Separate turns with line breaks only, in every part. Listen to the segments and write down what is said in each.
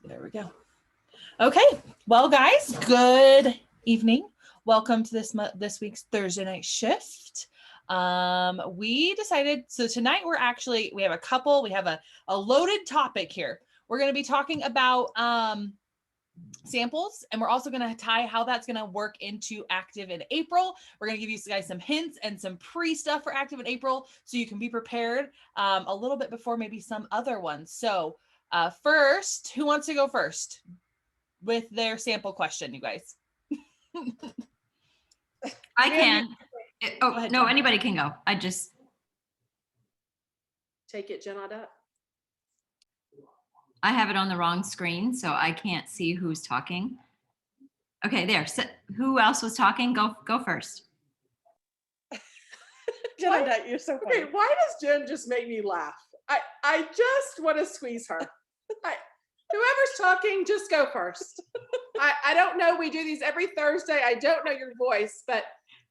There we go. Okay. Well, guys, good evening. Welcome to this week's Thursday night shift. We decided, so tonight we have a loaded topic here. We're going to be talking about samples, and we're also going to tie how that's going to work into active in April. We're going to give you guys some hints and some pre-stuff for active in April so you can be prepared a little bit before maybe some other ones. So first, who wants to go first with their sample question, you guys?
I can. Oh,
ahead,
no,
Jen.
anybody can go. I just
take it, Jen Audette.
I have it on the wrong screen, so I can't see who's talking. Okay, there. So who else was talking? Go first.
Jen Audette, you're so funny. Okay, why does Jen just make me laugh? I just want to squeeze her. Whoever's talking, just go first. I don't know. We do these every Thursday. I don't know your voice, but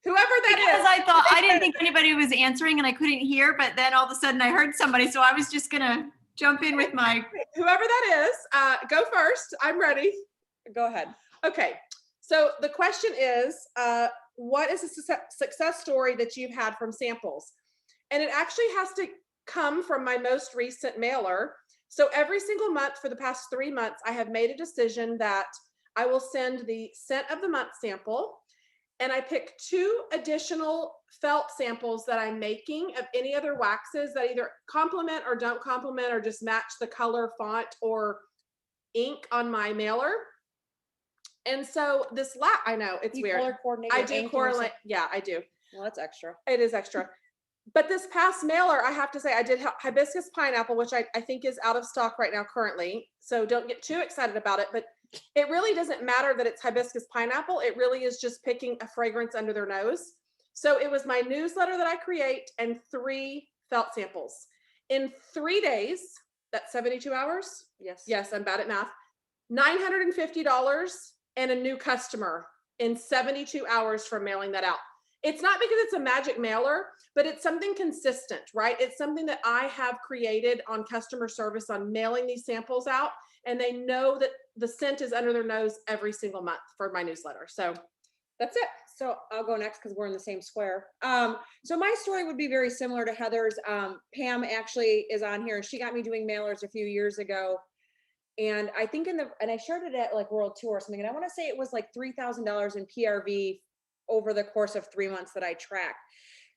whoever that is.
Because I didn't think anybody was answering and I couldn't hear, but then all of a sudden I heard somebody, so I was just gonna jump in with my.
Whoever that is, go first. I'm ready.
Go ahead.
Okay. So the question is, what is a success story that you've had from samples? And it actually has to come from my most recent mailer. So every single month for the past 3 months, I have made a decision that I will send the scent of the month sample, and I pick 2 additional felt samples that I'm making of any other waxes that either complement or don't complement or just match the color, font, or ink on my mailer. And so I know it's weird.
Color coordinate.
I do correlate. Yeah, I do.
Well, that's extra.
It is extra. But this past mailer, I have to say, I did hibiscus pineapple, which I think is out of stock right now currently. So don't get too excited about it. But it really doesn't matter that it's hibiscus pineapple. It really is just picking a fragrance under their nose. So it was my newsletter that I create and 3 felt samples. In 3 days, that's 72 hours. Yes, I'm bad at math. $950 and a new customer in 72 hours from mailing that out. It's not because it's a magic mailer, but it's something consistent, right? It's something that I have created on customer service on mailing these samples out, and they know that the scent is under their nose every single month for my newsletter. So that's it.
So I'll go next because we're in the same square. So my story would be very similar to Heather's. Pam actually is on here, and she got me doing mailers a few years ago. And I think and I shared it at like World Tour or something. And I want to say it was like $3,000 in PRV over the course of 3 months that I tracked.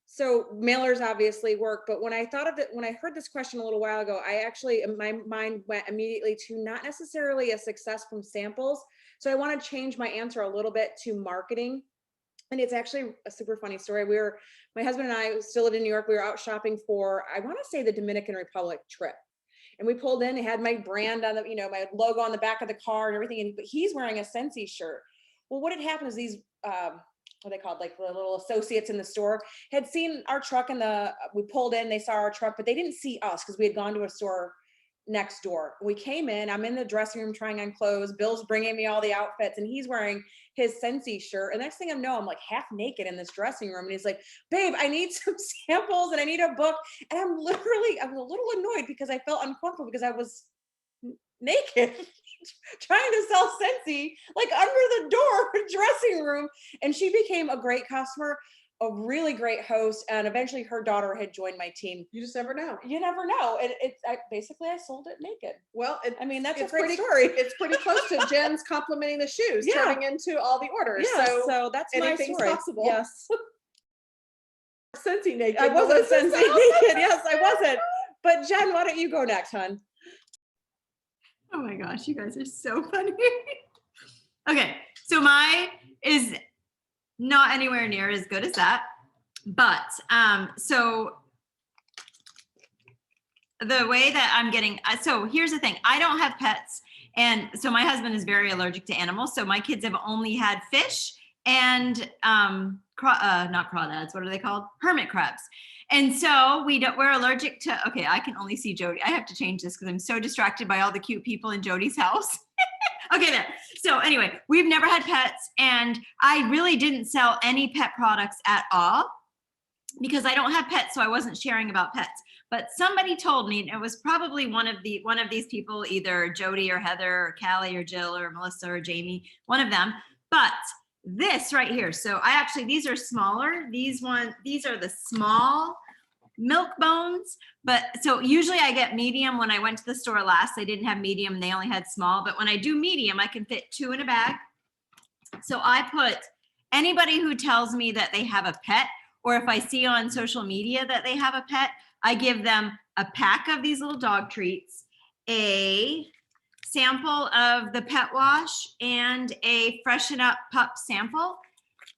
So mailers obviously work, but when I thought of it, when I heard this question a little while ago, my mind went immediately to not necessarily a success from samples. So I want to change my answer a little bit to marketing. And it's actually a super funny story. My husband and I still live in New York. We were out shopping for, I want to say, the Dominican Republic trip. And we pulled in, it had my brand on the, my logo on the back of the car and everything. But he's wearing a Scentsy shirt. Well, what had happened is these, what they called, like the little associates in the store had seen our truck we pulled in, they saw our truck, but they didn't see us because we had gone to a store next door. We came in, I'm in the dressing room trying on clothes. Bill's bringing me all the outfits and he's wearing his Scentsy shirt. And next thing I know, I'm like half naked in this dressing room. And he's like, babe, I need some samples and I need a book. And I was a little annoyed because I felt uncomfortable because I was naked trying to sell Scentsy like under the door dressing room. And she became a great customer, a really great host, and eventually her daughter had joined my team.
You just never know.
You never know. And basically I sold it naked.
Well,
that's a great story.
It's pretty close to Jen's complimenting the shoes, turning into all the orders.
Yeah, so that's my story.
Possible.
Yes.
Scentsy naked.
I wasn't Scentsy naked. Yes, I wasn't. But Jen, why don't you go next, hon?
Oh my gosh, you guys are so funny. Okay, so mine is not anywhere near as good as that, but so the way that I'm getting, so here's the thing, I don't have pets, and so my husband is very allergic to animals, so my kids have only had fish and not crawdads, what are they called? Hermit crabs. And so we're allergic to, okay, I can only see Jody. I have to change this because I'm so distracted by all the cute people in Jody's house. Okay, there. So anyway, we've never had pets, and I really didn't sell any pet products at all because I don't have pets, so I wasn't sharing about pets. but somebody told me, and it was probably one of these people, either Jody or Heather or Callie or Jill or Melissa or Jamie, one of them. But this right here, so these are smaller. These are the small milk bones, but so usually I get medium. When I went to the store last, they didn't have medium, they only had small, but when I do medium, I can fit 2 in a bag. So I put anybody who tells me that they have a pet, or if I see on social media that they have a pet, I give them a pack of these little dog treats, a sample of the pet wash, and a freshen up pup sample.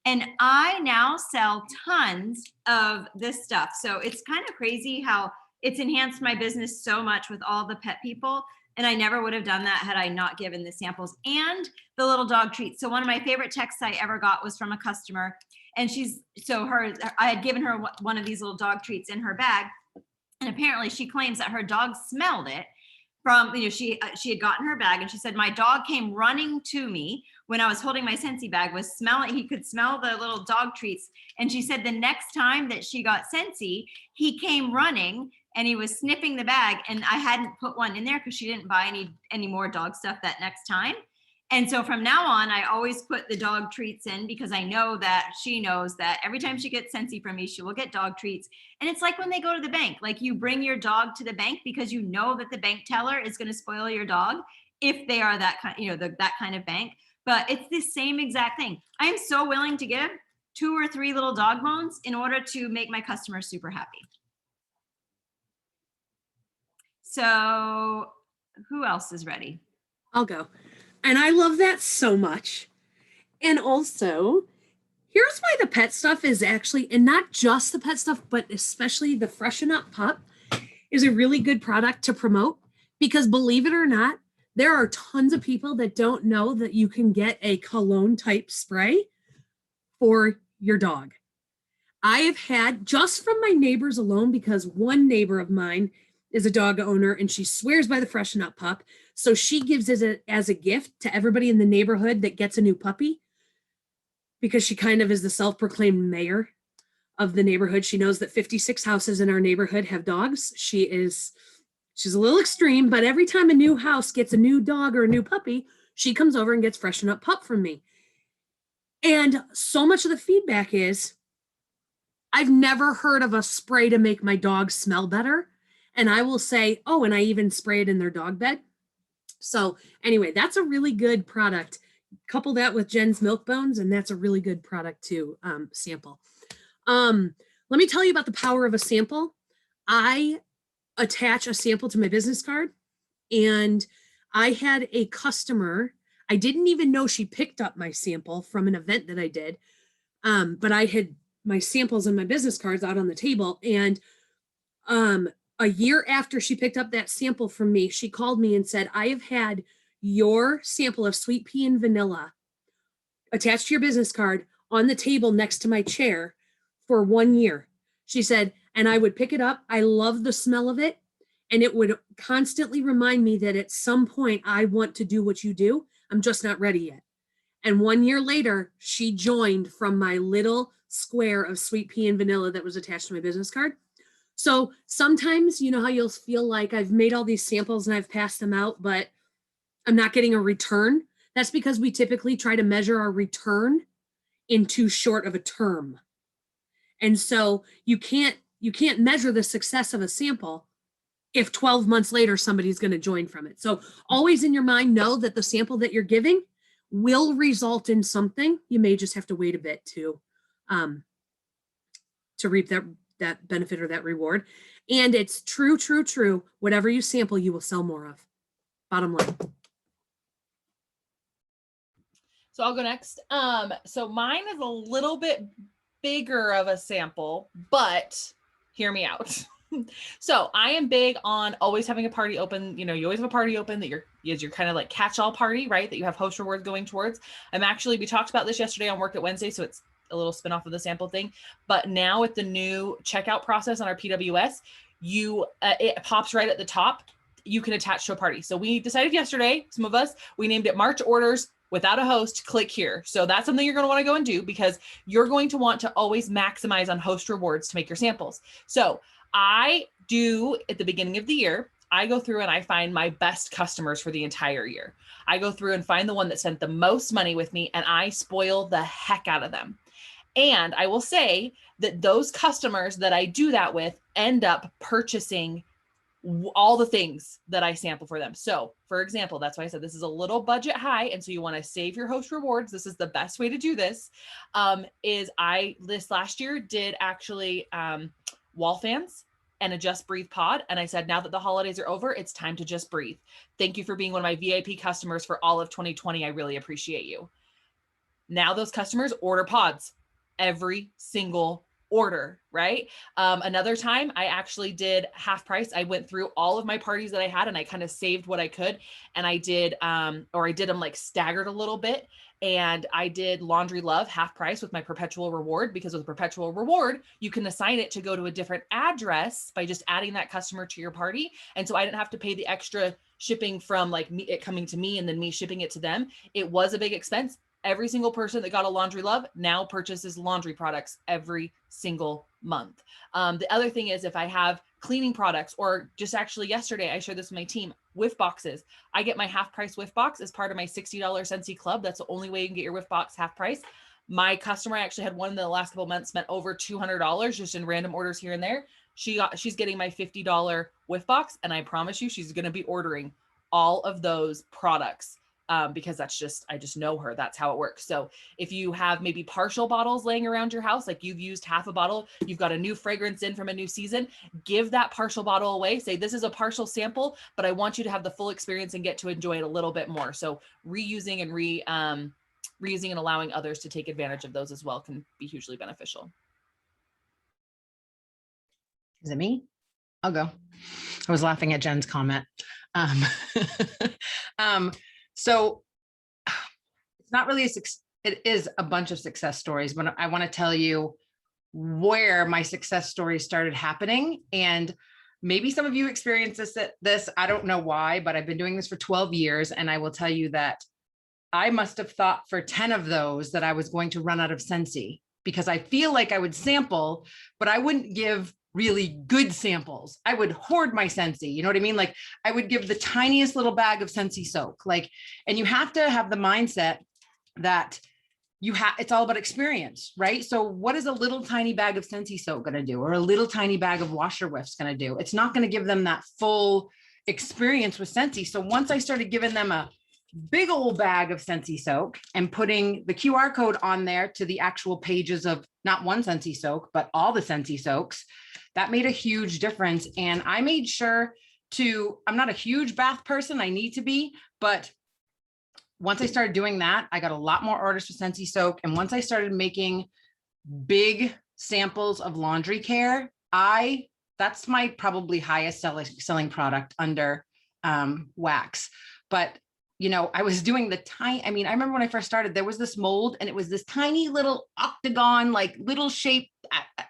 And I now sell tons of this stuff. So it's kind of crazy how it's enhanced my business so much with all the pet people. And I never would have done that had I not given the samples and the little dog treats. So one of my favorite texts I ever got was from a customer. And I had given her one of these little dog treats in her bag. And apparently she claims that her dog smelled it from, she had gotten her bag, and she said, my dog came running to me when I was holding my Scentsy bag, he could smell the little dog treats. And she said the next time that she got Scentsy, he came running and he was sniffing the bag, and I hadn't put one in there because she didn't buy any more dog stuff that next time. And so from now on, I always put the dog treats in, because I know that she knows that every time she gets Scentsy from me, she will get dog treats. And it's like when they go to the bank, like you bring your dog to the bank because you know that the bank teller is going to spoil your dog if they are that kind, that kind of bank. But it's the same exact thing. I am so willing to give 2 or 3 little dog bones in order to make my customers super happy. So who else is ready?
I'll go. And I love that so much. And also, here's why the pet stuff is actually, and not just the pet stuff, but especially the Freshen Up Pup is a really good product to promote, because believe it or not, there are tons of people that don't know that you can get a cologne type spray for your dog. I have had, just from my neighbors alone, because one neighbor of mine is a dog owner and she swears by the Freshen Up Pup. So she gives it as a gift to everybody in the neighborhood that gets a new puppy, because she kind of is the self-proclaimed mayor of the neighborhood. She knows that 56 houses in our neighborhood have dogs. She's a little extreme, but every time a new house gets a new dog or a new puppy, she comes over and gets Freshen Up Pup from me. And so much of the feedback is, I've never heard of a spray to make my dog smell better. And I will say, oh, and I even spray it in their dog bed. So anyway, that's a really good product. Couple that with Jen's Milk Bones, and that's a really good product to sample. Let me tell you about the power of a sample. I attach a sample to my business card, and I had a customer, I didn't even know she picked up my sample from an event that I did, but I had my samples and my business cards out on the table, and a year after she picked up that sample from me, she called me and said, I have had your sample of sweet pea and vanilla attached to your business card on the table next to my chair for 1 year. She said, and I would pick it up. I love the smell of it. And it would constantly remind me that at some point I want to do what you do. I'm just not ready yet. And 1 year later, she joined from my little square of sweet pea and vanilla that was attached to my business card. So sometimes, you know how you'll feel like I've made all these samples and I've passed them out, but I'm not getting a return. That's because we typically try to measure our return in too short of a term. And so you can't measure the success of a sample if 12 months later somebody's going to join from it. So always in your mind, know that the sample that you're giving will result in something. You may just have to wait a bit to reap that benefit or that reward. And it's true. Whatever you sample, you will sell more of. Bottom line.
So I'll go next. So mine is a little bit bigger of a sample, but hear me out. So I am big on always having a party open. You always have a party open that you're kind of like catch-all party, right? That you have host rewards going towards. We talked about this yesterday on Work It Wednesday, so it's a little spin-off of the sample thing. But now with the new checkout process on our PWS, it pops right at the top. You can attach to a party. So we decided yesterday, some of us, we named it March Orders Without a Host, Click Here. So that's something you're going to want to go and do, because you're going to want to always maximize on host rewards to make your samples. So I do at the beginning of the year, I go through and I find my best customers for the entire year. I go through and find the one that spent the most money with me, and I spoil the heck out of them. And I will say that those customers that I do that with end up purchasing all the things that I sample for them. So for example, that's why I said this is a little budget high. And so you want to save your host rewards. This is the best way to do this. This last year did actually wall fans and a Just Breathe pod. And I said, now that the holidays are over, it's time to just breathe. Thank you for being one of my VIP customers for all of 2020. I really appreciate you. Now those customers order pods every single order, right? Another time I actually did half price. I went through all of my parties that I had and I kind of saved what I could. And I did, I did them like staggered a little bit. And I did Laundry Love half price with my perpetual reward, because with perpetual reward, you can assign it to go to a different address by just adding that customer to your party. And so I didn't have to pay the extra shipping from like it coming to me and then me shipping it to them. It was a big expense. Every single person that got a Laundry Love now purchases laundry products every single month. The other thing is if I have cleaning products, or just actually yesterday, I shared this with my team, whiff boxes. I get my half price whiff box as part of my $60 Scentsy club. That's the only way you can get your whiff box half price. My customer, I actually had one in the last couple of months, spent over $200 just in random orders here and there. She's getting my $50 whiff box. And I promise you, she's going to be ordering all of those products. Because I just know her. That's how it works. So if you have maybe partial bottles laying around your house, like you've used half a bottle, you've got a new fragrance in from a new season, give that partial bottle away. Say, this is a partial sample, but I want you to have the full experience and get to enjoy it a little bit more. So reusing and reusing and allowing others to take advantage of those as well can be hugely beneficial.
Is it me? I'll go. I was laughing at Jen's comment. So it's not really it is a bunch of success stories, but I want to tell you where my success stories started happening. And maybe some of you experienced this, I don't know why, but I've been doing this for 12 years. And I will tell you that I must have thought for 10 of those that I was going to run out of Scentsy, because I feel like I would sample, but I wouldn't give really good samples. I would hoard my Scentsy. You know what I mean? Like I would give the tiniest little bag of Scentsy soak, and you have to have the mindset that it's all about experience, right? So what is a little tiny bag of Scentsy soak going to do? Or a little tiny bag of washer whiffs going to do? It's not going to give them that full experience with Scentsy. So once I started giving them a big old bag of Scentsy soak and putting the QR code on there to the actual pages of not one Scentsy soak, but all the Scentsy soaks, that made a huge difference. And I made sure I'm not a huge bath person, I need to be, but once I started doing that, I got a lot more orders for Scentsy soak. And once I started making big samples of laundry care, that's my probably highest selling product under wax. But I was doing I remember when I first started, there was this mold and it was this tiny little octagon, like little shape,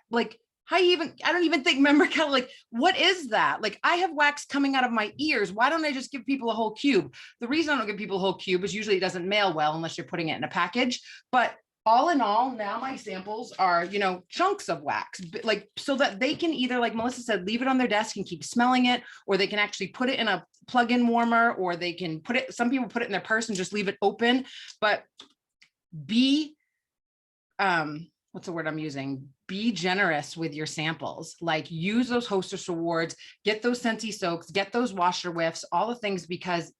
like I don't even think, remember, Kelly, like, what is that? Like I have wax coming out of my ears. Why don't I just give people a whole cube? The reason I don't give people a whole cube is usually it doesn't mail well unless you're putting it in a package. But all in all, now my samples are, chunks of wax, like so that they can either, like Melissa said, leave it on their desk and keep smelling it, or they can actually put it in a plug-in warmer, or they can some people put it in their purse and just leave it open. But what's the word I'm using? Be generous with your samples. Like use those hostess rewards, get those Scentsy soaks, get those washer whiffs, all the things, because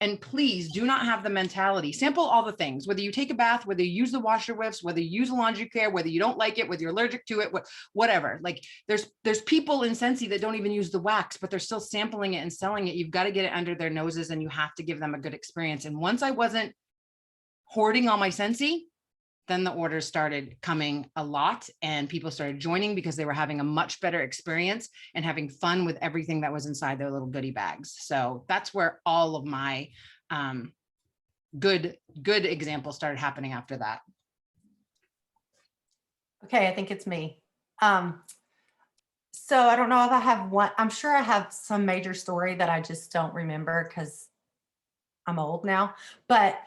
and please do not have the mentality, sample all the things, whether you take a bath, whether you use the washer whiffs, whether you use laundry care, whether you don't like it, whether you're allergic to it, whatever. Like there's people in Scentsy that don't even use the wax, but they're still sampling it and selling it. You've got to get it under their noses and you have to give them a good experience. And once I wasn't hoarding all my Scentsy, then the orders started coming a lot and people started joining because they were having a much better experience and having fun with everything that was inside their little goodie bags. So that's where all of my good examples started happening after that.
Okay, I think it's me. So I don't know if I have one. I'm sure I have some major story that I just don't remember because I'm old now. But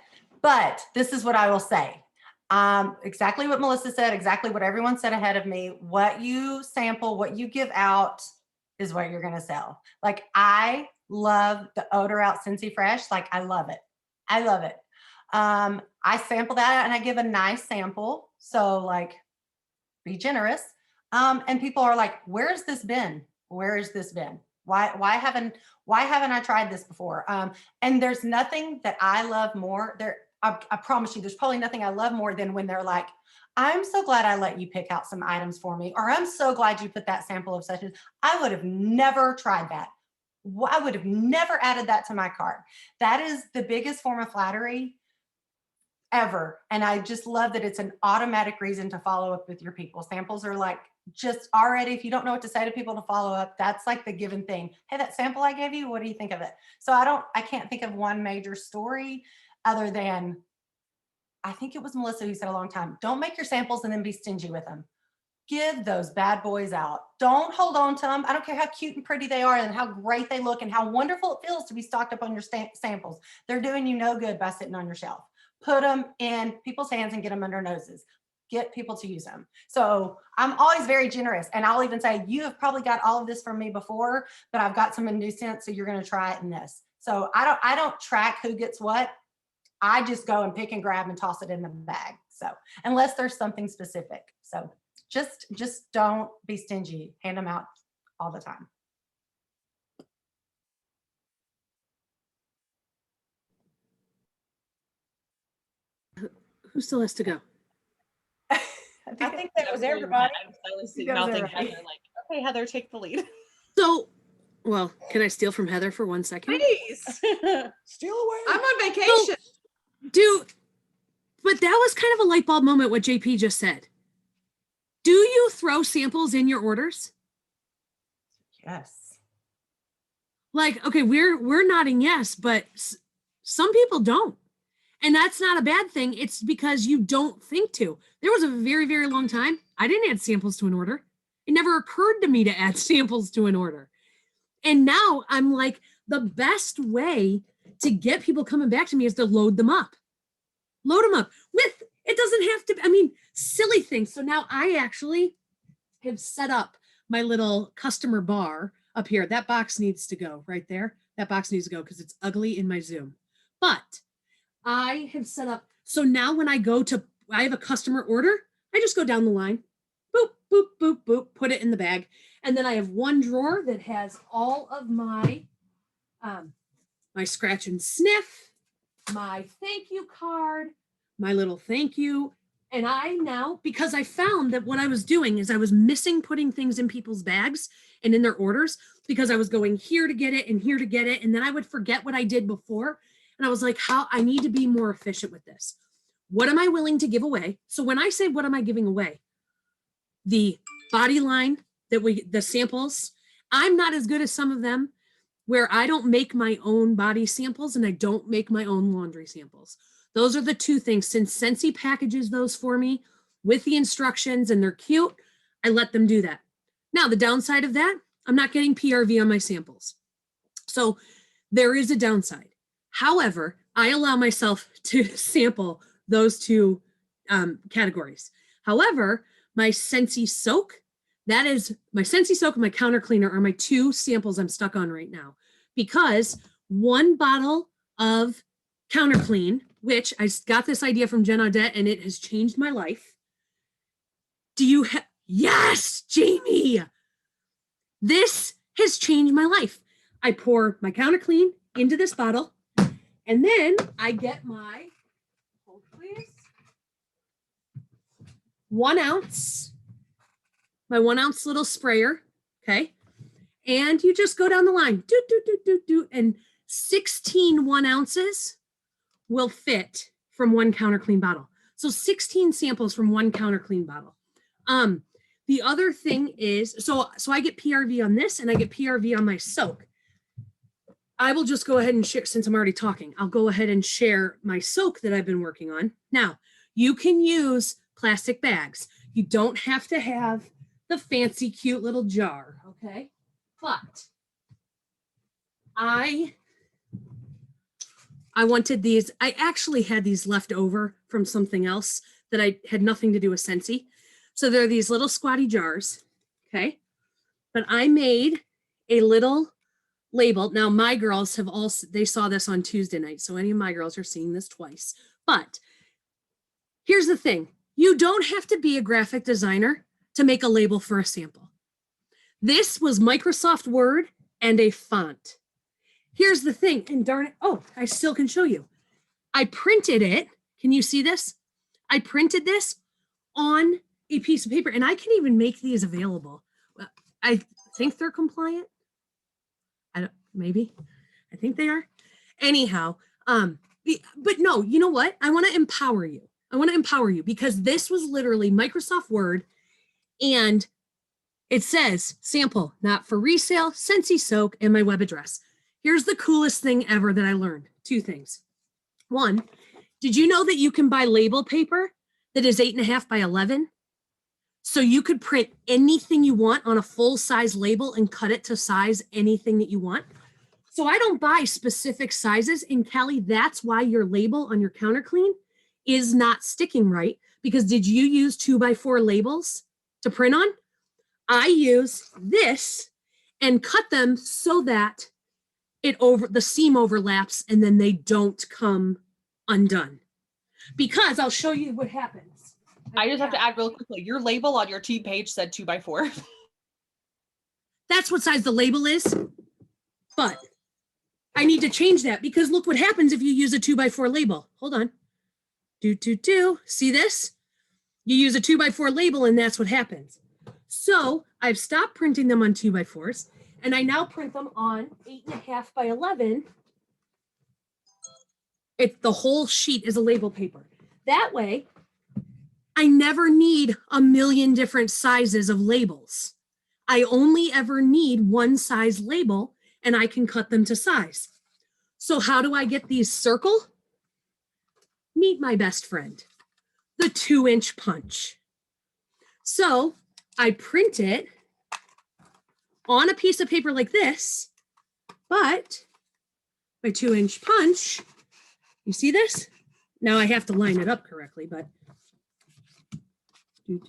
this is what I will say. Exactly what Melissa said, exactly what everyone said ahead of me. What you sample, what you give out is what you're going to sell. Like, I love the odor out Scentsy Fresh. Like, I love it. I love it. I sample that and I give a nice sample. So like, be generous. And people are like, where's this been? Where has this been? Why haven't I tried this before? And there's nothing that I love more there. I promise you, there's probably nothing I love more than when they're like, I'm so glad I let you pick out some items for me, or I'm so glad you put that sample of such as, I would have never tried that. I would have never added that to my cart. That is the biggest form of flattery ever. And I just love that it's an automatic reason to follow up with your people. Samples are like, just already, if you don't know what to say to people to follow up, that's like the given thing. Hey, that sample I gave you, what do you think of it? So I can't think of one major story other than, I think it was Melissa who said a long time, don't make your samples and then be stingy with them. Give those bad boys out. Don't hold on to them. I don't care how cute and pretty they are and how great they look and how wonderful it feels to be stocked up on your samples. They're doing you no good by sitting on your shelf. Put them in people's hands and get them under noses. Get people to use them. So I'm always very generous. And I'll even say, you have probably got all of this from me before, but I've got some new scents, so you're going to try it in this. So I don't track who gets what. I just go and pick and grab and toss it in the bag. So unless there's something specific. So just don't be stingy. Hand them out all the time.
Who still has to go?
I think that was everybody.
I'm silently mouthing Heather like, okay, Heather, take the lead.
So, well, can I steal from Heather for 1 second?
Please.
Steal away.
I'm on vacation.
But that was kind of a light bulb moment, what JP just said. Do you throw samples in your orders?
Yes.
Like, okay, we're nodding yes, but some people don't. And that's not a bad thing. It's because you don't think to. There was a very, very long time I didn't add samples to an order. It never occurred to me to add samples to an order. And now I'm like, the best way to get people coming back to me is to load them up. Load them up with, it doesn't have to, I mean, silly things. So now I actually have set up my little customer bar up here. That box needs to go right there. That box needs to go because it's ugly in my Zoom. But I have set up, so now when I have a customer order, I just go down the line, boop, boop, boop, boop, put it in the bag. And then I have one drawer that has all of my, my scratch and sniff, my thank you card, my little thank you. And I now, because I found that what I was doing is I was missing putting things in people's bags and in their orders because I was going here to get it and here to get it. And then I would forget what I did before. And I was like, I need to be more efficient with this. What am I willing to give away? So when I say, what am I giving away? The body line the samples, I'm not as good as some of them where I don't make my own body samples and I don't make my own laundry samples. Those are the two things. Since Scentsy packages those for me with the instructions and they're cute, I let them do that. Now, the downside of that, I'm not getting PRV on my samples. So there is a downside. However, I allow myself to sample those two categories. However, my Scentsy soak, that is my Scentsy soak and my counter cleaner are my two samples I'm stuck on right now because one bottle of counter clean, which I got this idea from Jen Audette and it has changed my life. Yes, Jamie, this has changed my life. I pour my counter clean into this bottle and then I get my, hold please, 1 ounce, my 1 ounce little sprayer, okay? And you just go down the line, and 16 1 ounces will fit from one counter clean bottle. So 16 samples from one counter clean bottle. The other thing is, so I get PRV on this and I get PRV on my soak. I will just go ahead and share, since I'm already talking, I'll go ahead and share my soak that I've been working on. Now, you can use plastic bags. You don't have to have the fancy, cute little jar, okay? But I wanted these, I actually had these left over from something else that I had nothing to do with Scentsy. So they're these little squatty jars, okay? But I made a little label. Now my girls have also, they saw this on Tuesday night. So any of my girls are seeing this twice. But here's the thing. You don't have to be a graphic designer to make a label for a sample. This was Microsoft Word and a font. Here's the thing, and darn it, oh, I still can show you. I printed it. Can you see this? I printed this on a piece of paper, and I can even make these available. I think they're compliant. Maybe. I think they are. Anyhow, but no, you know what? I want to empower you. I want to empower you because this was literally Microsoft Word, and it says sample, not for resale, Scentsy soak, and my web address. Here's the coolest thing ever that I learned. Two things. One, did you know that you can buy label paper that is 8.5 by 11? So you could print anything you want on a full size label and cut it to size anything that you want. So I don't buy specific sizes. And Callie, that's why your label on your counter clean is not sticking right. Because did you use 2x4 labels to print on? I use this and cut them so that the seam overlaps and then they don't come undone. Because I'll show you what happens.
I just have to add real quickly. Your label on your team page said 2x4.
That's what size the label is. But I need to change that because look what happens if you use a 2x4 label. Hold on. See this? You use a 2x4 label and that's what happens. So I've stopped printing them on 2x4s and I now print them on 8.5 by 11. The whole sheet is a label paper. That way, I never need a million different sizes of labels. I only ever need one size label and I can cut them to size. So how do I get these circle? Meet my best friend, the 2-inch punch. So I print it on a piece of paper like this, but my 2-inch punch, you see this? Now I have to line it up correctly, but you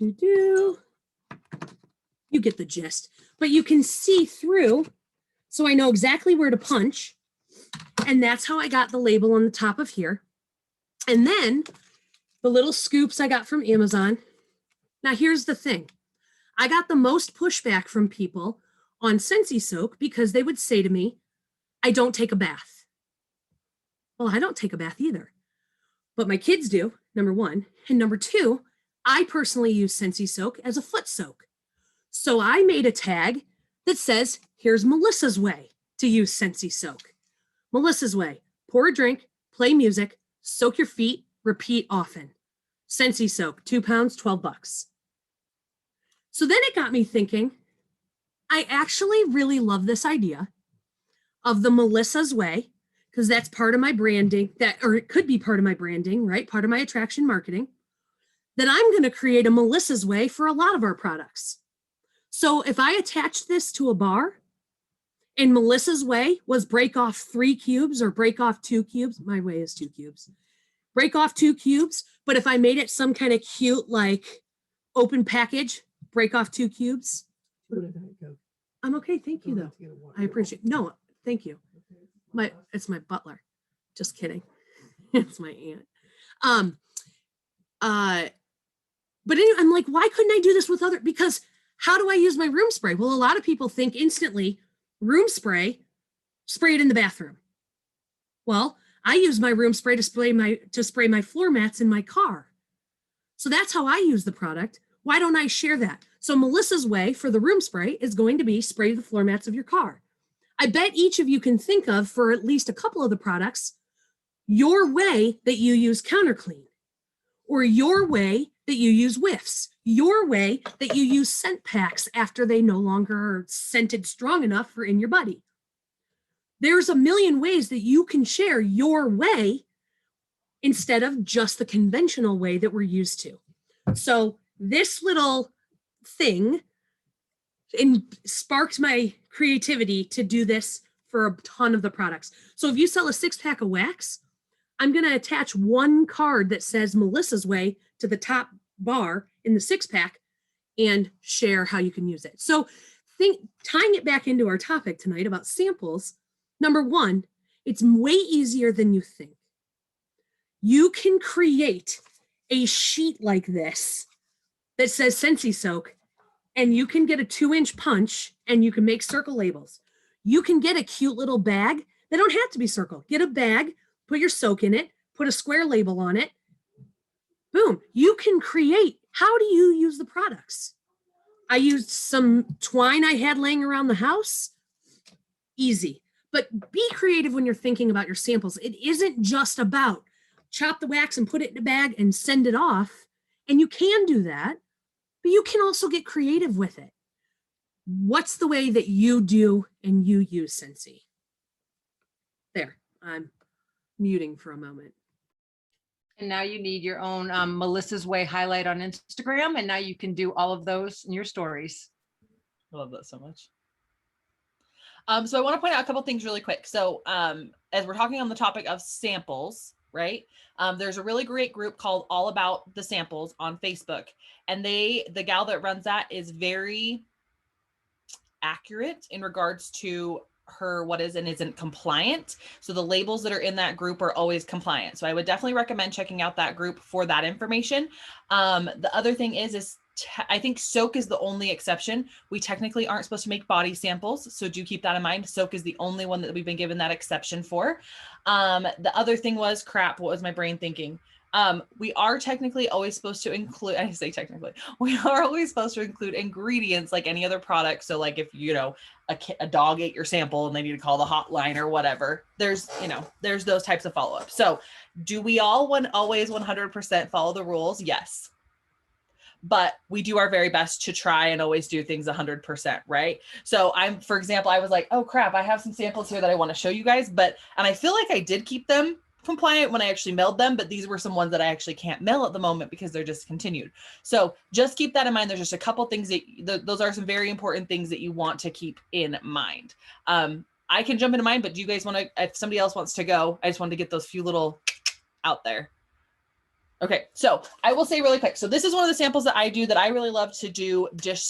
get the gist. But you can see through, so I know exactly where to punch. And that's how I got the label on the top of here. And then the little scoops I got from Amazon. Now here's the thing. I got the most pushback from people on Scentsy soak because they would say to me, I don't take a bath. Well, I don't take a bath either. But my kids do, number one. And number two, I personally use Scentsy soak as a foot soak. So I made a tag that says, here's Melissa's way to use Scentsy soak. Melissa's way, pour a drink, play music, soak your feet, repeat often. Scentsy soak, 2 pounds, $12. So then it got me thinking, I actually really love this idea of the Melissa's way, because that's part of my branding, or it could be part of my branding, right? Part of my attraction marketing, that I'm going to create a Melissa's way for a lot of our products. So if I attach this to a bar and Melissa's way was break off 3 cubes or break off 2 cubes, my way is 2 cubes, break off 2 cubes. But if I made it some kind of cute, like open package, break off 2 cubes. I'm okay. Thank you though. I appreciate it. No, thank you. It's my butler. Just kidding. It's my aunt. But anyway, I'm like, why couldn't I do this with other? Because how do I use my room spray? Well, a lot of people think instantly room spray, spray it in the bathroom. Well, I use my room spray to spray my floor mats in my car. So that's how I use the product. Why don't I share that? So Melissa's way for the room spray is going to be spray the floor mats of your car. I bet each of you can think of, for at least a couple of the products, your way that you use counter clean, or your way that you use whiffs, your way that you use scent packs after they no longer are scented strong enough for in your buddy. There's a million ways that you can share your way instead of just the conventional way that we're used to. So this little thing sparked my creativity to do this for a ton of the products. So if you sell a 6-pack of wax, I'm going to attach one card that says Melissa's way to the top bar in the 6-pack and share how you can use it. So tying it back into our topic tonight about samples, number one, it's way easier than you think. You can create a sheet like this that says Scentsy Soak, and you can get a 2-inch punch and you can make circle labels. You can get a cute little bag. They don't have to be circle. Get a bag, put your soak in it, put a square label on it. Boom. You can create. How do you use the products? I used some twine I had laying around the house. Easy. But be creative when you're thinking about your samples. It isn't just about chop the wax and put it in a bag and send it off. And you can do that, but you can also get creative with it. What's the way that you do and you use Scentsy? There, I'm muting for a moment.
And now you need your own Melissa's Way highlight on Instagram. And now you can do all of those in your stories.
I love that so much. So I want to point out a couple things really quick. So as we're talking on the topic of samples, right? There's a really great group called All About the Samples on Facebook. And the gal that runs that is very accurate in regards to her what is and isn't compliant. So the labels that are in that group are always compliant. So I would definitely recommend checking out that group for that information. The other thing is I think soak is the only exception. We technically aren't supposed to make body samples. So do keep that in mind. Soak is the only one that we've been given that exception for. The other thing was crap. What was my brain thinking? We are technically always supposed to include, I say technically, we are always supposed to include ingredients like any other product. So like if, you know, a dog ate your sample and they need to call the hotline or whatever, there's those types of follow-up. So do we all always 100% follow the rules? Yes. But we do our very best to try and always do things 100%, right? So for example, I was like, oh crap, I have some samples here that I want to show you guys, and I feel like I did keep them compliant when I actually mailed them, but these were some ones that I actually can't mail at the moment because they're discontinued. So just keep that in mind. There's just a couple things those are some very important things that you want to keep in mind. I can jump into mine, but do you guys want to, if somebody else wants to go, I just wanted to get those few little out there. Okay, so I will say really quick. So this is one of the samples that I do that I really love to do dish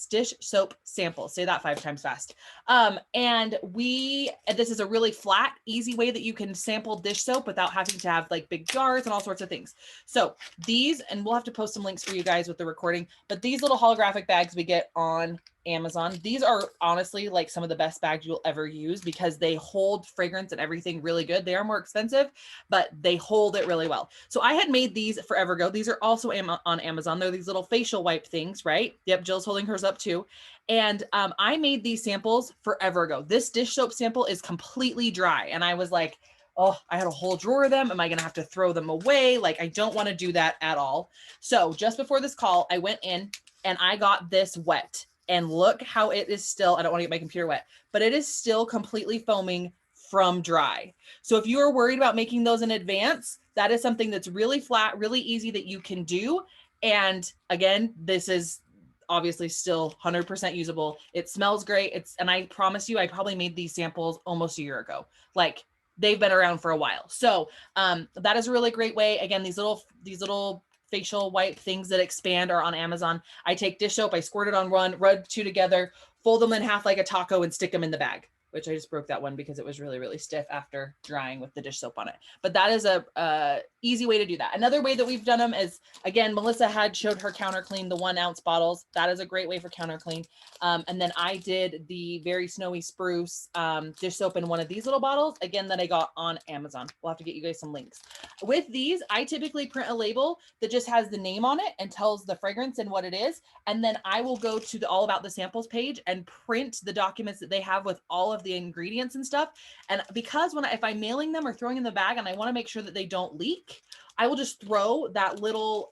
dish soap samples. Say that 5 times fast. And this is a really flat, easy way that you can sample dish soap without having to have like big jars and all sorts of things. So these, and we'll have to post some links for you guys with the recording, but these little holographic bags we get on Amazon. These are honestly like some of the best bags you'll ever use because they hold fragrance and everything really good. They are more expensive, but they hold it really well. So I had made these forever ago. These are also on Amazon. They're these little facial wipe things, right? Yep, Jill's holding hers up too. And I made these samples forever ago. This dish soap sample is completely dry. And I was like, oh, I had a whole drawer of them. Am I going to have to throw them away? Like, I don't want to do that at all. So just before this call, I went in and I got this wet. And look how it is still, I don't want to get my computer wet, but it is still completely foaming from dry. So if you are worried about making those in advance, that is something that's really flat, really easy that you can do. And again, this is obviously still 100% usable. It smells great. And I promise you, I probably made these samples almost a year ago. Like they've been around for a while. So that is a really great way. Again, these little facial wipe things that expand are on Amazon. I take dish soap, I squirt it on one, rub 2 together, fold them in half like a taco and stick them in the bag, which I just broke that one because it was really, really stiff after drying with the dish soap on it. But that is a easy way to do that. Another way that we've done them is, again, Melissa had showed her counter clean, the 1 ounce bottles. That is a great way for counter clean. And then I did the Very Snowy Spruce dish soap in one of these little bottles, again, that I got on Amazon. We'll have to get you guys some links. With these, I typically print a label that just has the name on it and tells the fragrance and what it is. And then I will go to the All About the Samples page and print the documents that they have with all of the ingredients and stuff. And because if I'm mailing them or throwing in the bag and I want to make sure that they don't leak, I will just throw that little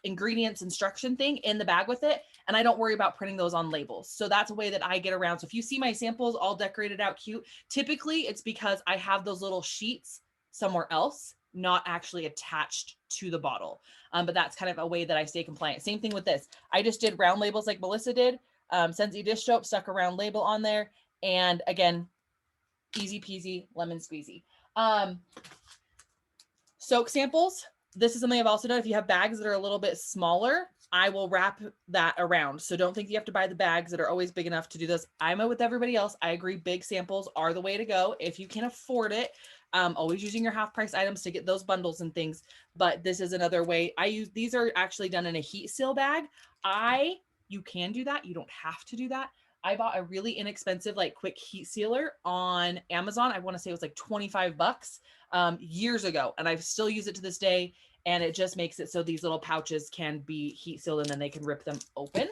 ingredients instruction thing in the bag with it. And I don't worry about printing those on labels. So that's a way that I get around. So if you see my samples all decorated out cute, typically it's because I have those little sheets somewhere else, not actually attached to the bottle. But that's kind of a way that I stay compliant. Same thing with this. I just did round labels like Melissa did. Scentsy dish soap, stuck a round label on there. And again, easy peasy, lemon squeezy. Soak samples. This is something I've also done. If you have bags that are a little bit smaller, I will wrap that around. So don't think you have to buy the bags that are always big enough to do this. I'm with everybody else. I agree. Big samples are the way to go if you can afford it. Always using your half price items to get those bundles and things. But this is another way. These are actually done in a heat seal bag. You can do that. You don't have to do that. I bought a really inexpensive, like quick heat sealer on Amazon. I want to say it was like 25 bucks years ago. And I still use it to this day. And it just makes it so these little pouches can be heat sealed and then they can rip them open.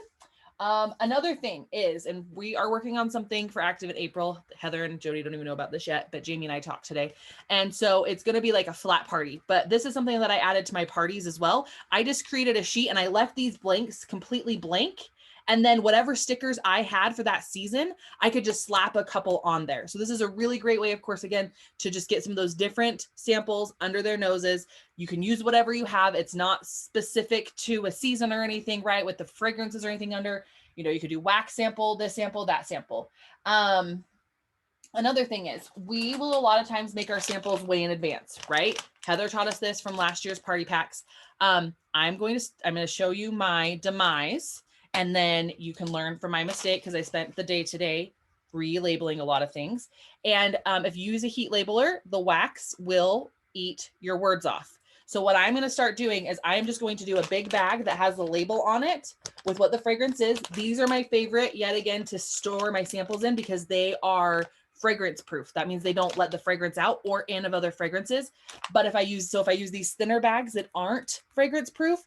Another thing is, and we are working on something for Active in April. Heather and Jody don't even know about this yet, but Jamie and I talked today. And so it's going to be like a flat party, but this is something that I added to my parties as well. I just created a sheet and I left these blanks completely blank. And then whatever stickers I had for that season, I could just slap a couple on there. So this is a really great way, of course, again, to just get some of those different samples under their noses. You can use whatever you have. It's not specific to a season or anything, right? With the fragrances or anything under, you could do wax sample, this sample, that sample. Another thing is we will a lot of times make our samples way in advance, right? Heather taught us this from last year's party packs. I'm going to show you my demise. And then you can learn from my mistake because I spent the day today relabeling a lot of things. And if you use a heat labeler, the wax will eat your words off. So what I'm going to start doing is I'm just going to do a big bag that has the label on it with what the fragrance is. These are my favorite, yet again, to store my samples in because they are fragrance proof. That means they don't let the fragrance out or in of other fragrances. But if I use these thinner bags that aren't fragrance proof,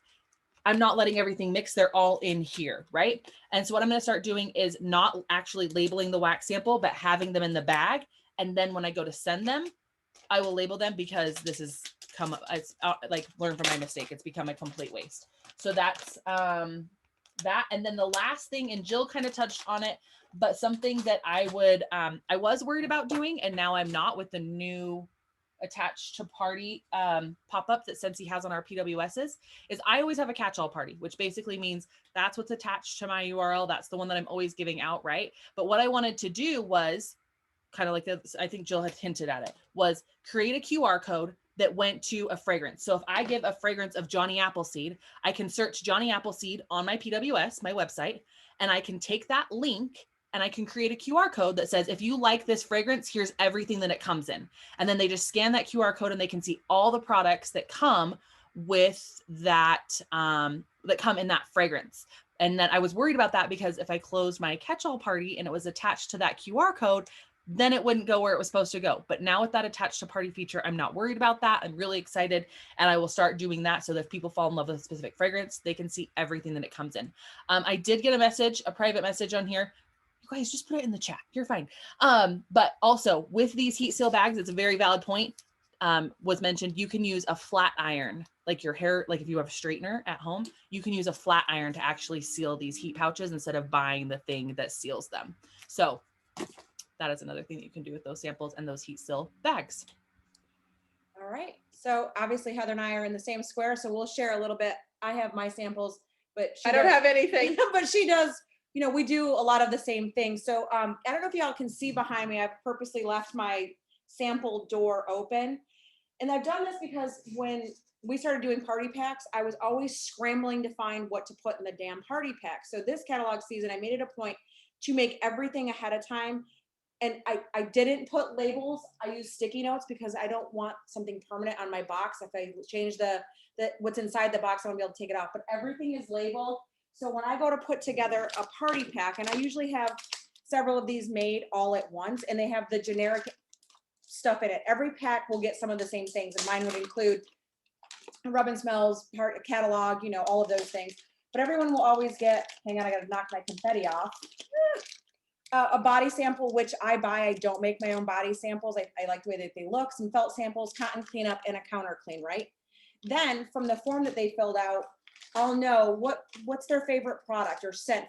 I'm not letting everything mix. They're all in here, right? And so what I'm going to start doing is not actually labeling the wax sample, but having them in the bag. And then when I go to send them, I will label them because this is like learn from my mistake. It's become a complete waste. So that's that. And then the last thing, and Jill kind of touched on it, but something that I was worried about doing, and now I'm not with the new attached to party pop-up that Scentsy has on our PWSs, is I always have a catch-all party, which basically means that's what's attached to my URL. That's the one that I'm always giving out, right? But what I wanted to do was kind of like this, I think Jill had hinted at it, was create a QR code that went to a fragrance. So if I give a fragrance of Johnny Appleseed, I can search Johnny Appleseed on my PWS, my website, and I can take that link and I can create a QR code that says, if you like this fragrance, here's everything that it comes in. And then they just scan that QR code and they can see all the products that come with that, that come in that fragrance. And then I was worried about that because if I closed my catch-all party and it was attached to that QR code, then it wouldn't go where it was supposed to go. But now with that attached to party feature, I'm not worried about that. I'm really excited. And I will start doing that so that if people fall in love with a specific fragrance, they can see everything that it comes in. I did get a private message on here. You guys just put it in the chat. You're fine. But also with these heat seal bags, it's a very valid point. Was mentioned, you can use a flat iron, like your hair, like if you have a straightener at home, you can use a flat iron to actually seal these heat pouches instead of buying the thing that seals them. So that is another thing that you can do with those samples and those heat seal bags.
All right. So obviously Heather and I are in the same square, so we'll share a little bit. I have my samples, but
I don't have anything.
but she does. We do a lot of the same things. So I don't know if y'all can see behind me, I've purposely left my sample door open. And I've done this because when we started doing party packs, I was always scrambling to find what to put in the damn party pack. So this catalog season, I made it a point to make everything ahead of time. And I didn't put labels. I use sticky notes because I don't want something permanent on my box. If I change the what's inside the box, I won't be able to take it off. But everything is labeled. So when I go to put together a party pack, and I usually have several of these made all at once, and they have the generic stuff in it. Every pack will get some of the same things, and mine would include rub and smells, part catalog, all of those things. But everyone will always get, hang on, I gotta knock my confetti off. A body sample, which I buy. I don't make my own body samples. I like the way that they look. Some felt samples, cotton cleanup, and a counter clean, right? Then from the form that they filled out, I'll know what's their favorite product or scent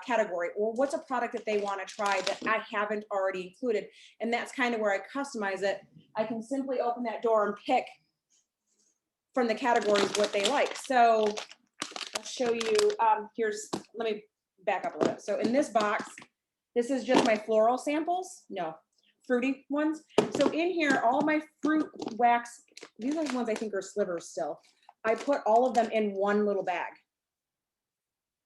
category, or what's a product that they want to try that I haven't already included. And that's kind of where I customize it. I can simply open that door and pick from the categories what they like. So I'll show you, let me back up a little bit. So in this box, this is just my floral samples. No, fruity ones. So in here, all my fruit wax, these are the ones I think are slivers still. I put all of them in one little bag.